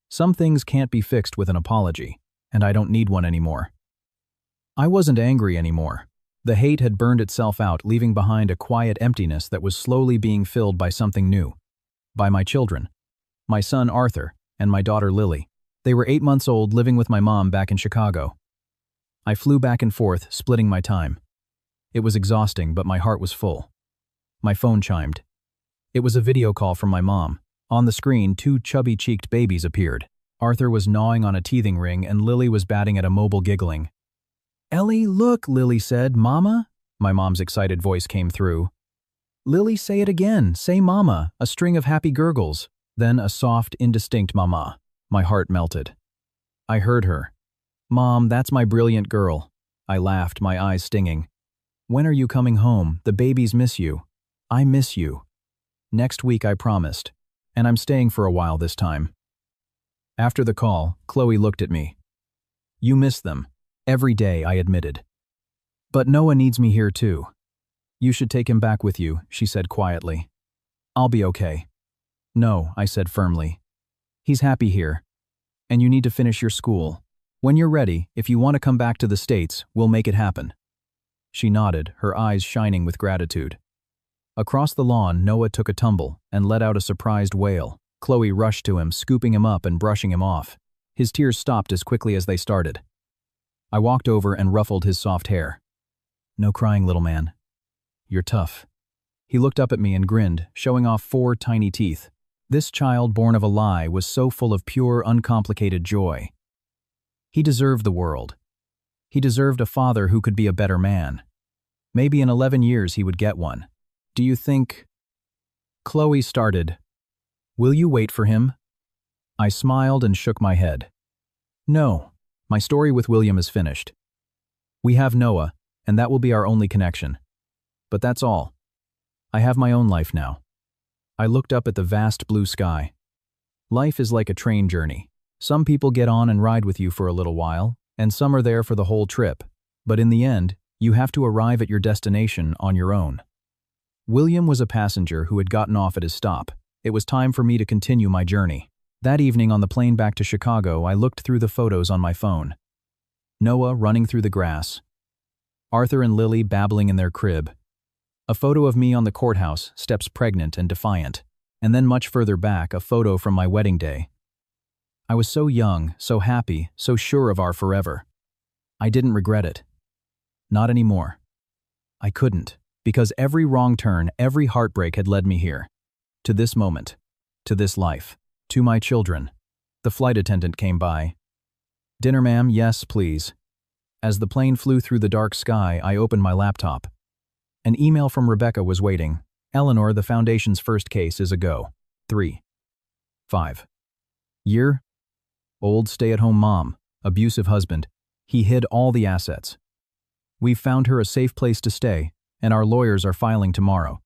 "Some things can't be fixed with an apology, and I don't need one anymore." I wasn't angry anymore. The hate had burned itself out, leaving behind a quiet emptiness that was slowly being filled by something new. By my children. My son Arthur and my daughter Lily. They were 8 months old, living with my mom back in Chicago. I flew back and forth, splitting my time. It was exhausting, but my heart was full. My phone chimed. It was a video call from my mom. On the screen, 2 chubby-cheeked babies appeared. Arthur was gnawing on a teething ring, and Lily was batting at a mobile, giggling. "Ellie, look," Lily said. "Mama?" My mom's excited voice came through. "Lily, say it again. Say mama." A string of happy gurgles. Then a soft, indistinct mama. My heart melted. I heard her. "Mom, that's my brilliant girl." I laughed, my eyes stinging. "When are you coming home? The babies miss you." "I miss you." "Next week, I promised. And I'm staying for a while this time." After the call, Chloe looked at me. "You miss them. Every day," I admitted. "But Noah needs me here too." "You should take him back with you," she said quietly. "I'll be okay." "No," I said firmly. "He's happy here. And you need to finish your school. When you're ready, if you want to come back to the States, we'll make it happen." She nodded, her eyes shining with gratitude. Across the lawn, Noah took a tumble and let out a surprised wail. Chloe rushed to him, scooping him up and brushing him off. His tears stopped as quickly as they started. I walked over and ruffled his soft hair. "No crying, little man. You're tough." He looked up at me and grinned, showing off 4 tiny teeth. This child born of a lie was so full of pure, uncomplicated joy. He deserved the world. He deserved a father who could be a better man. Maybe in 11 years he would get one. "Do you think—" Chloe started. "Will you wait for him?" I smiled and shook my head. "No, my story with William is finished. We have Noah, and that will be our only connection. But that's all. I have my own life now." I looked up at the vast blue sky. Life is like a train journey. Some people get on and ride with you for a little while, and some are there for the whole trip. But in the end, you have to arrive at your destination on your own. William was a passenger who had gotten off at his stop. It was time for me to continue my journey. That evening on the plane back to Chicago, I looked through the photos on my phone. Noah running through the grass. Arthur and Lily babbling in their crib. A photo of me on the courthouse, steps pregnant and defiant. And then much further back, a photo from my wedding day. I was so young, so happy, so sure of our forever. I didn't regret it. Not anymore. I couldn't, because every wrong turn, every heartbreak had led me here. To this moment. To this life. To my children. The flight attendant came by. "Dinner, ma'am?" "Yes, please." As the plane flew through the dark sky, I opened my laptop. An email from Rebecca was waiting. Eleanor, the Foundation's first case is a go. 3. 5. Year? Old stay-at-home mom, abusive husband. He hid all the assets. We've found her a safe place to stay, and our lawyers are filing tomorrow.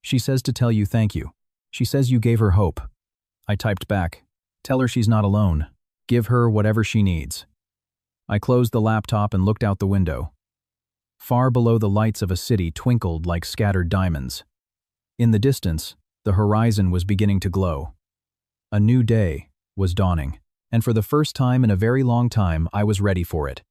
She says to tell you thank you. She says you gave her hope. I typed back, tell her she's not alone. Give her whatever she needs. I closed the laptop and looked out the window. Far below, the lights of a city twinkled like scattered diamonds. In the distance, the horizon was beginning to glow. A new day was dawning, and for the first time in a very long time, I was ready for it.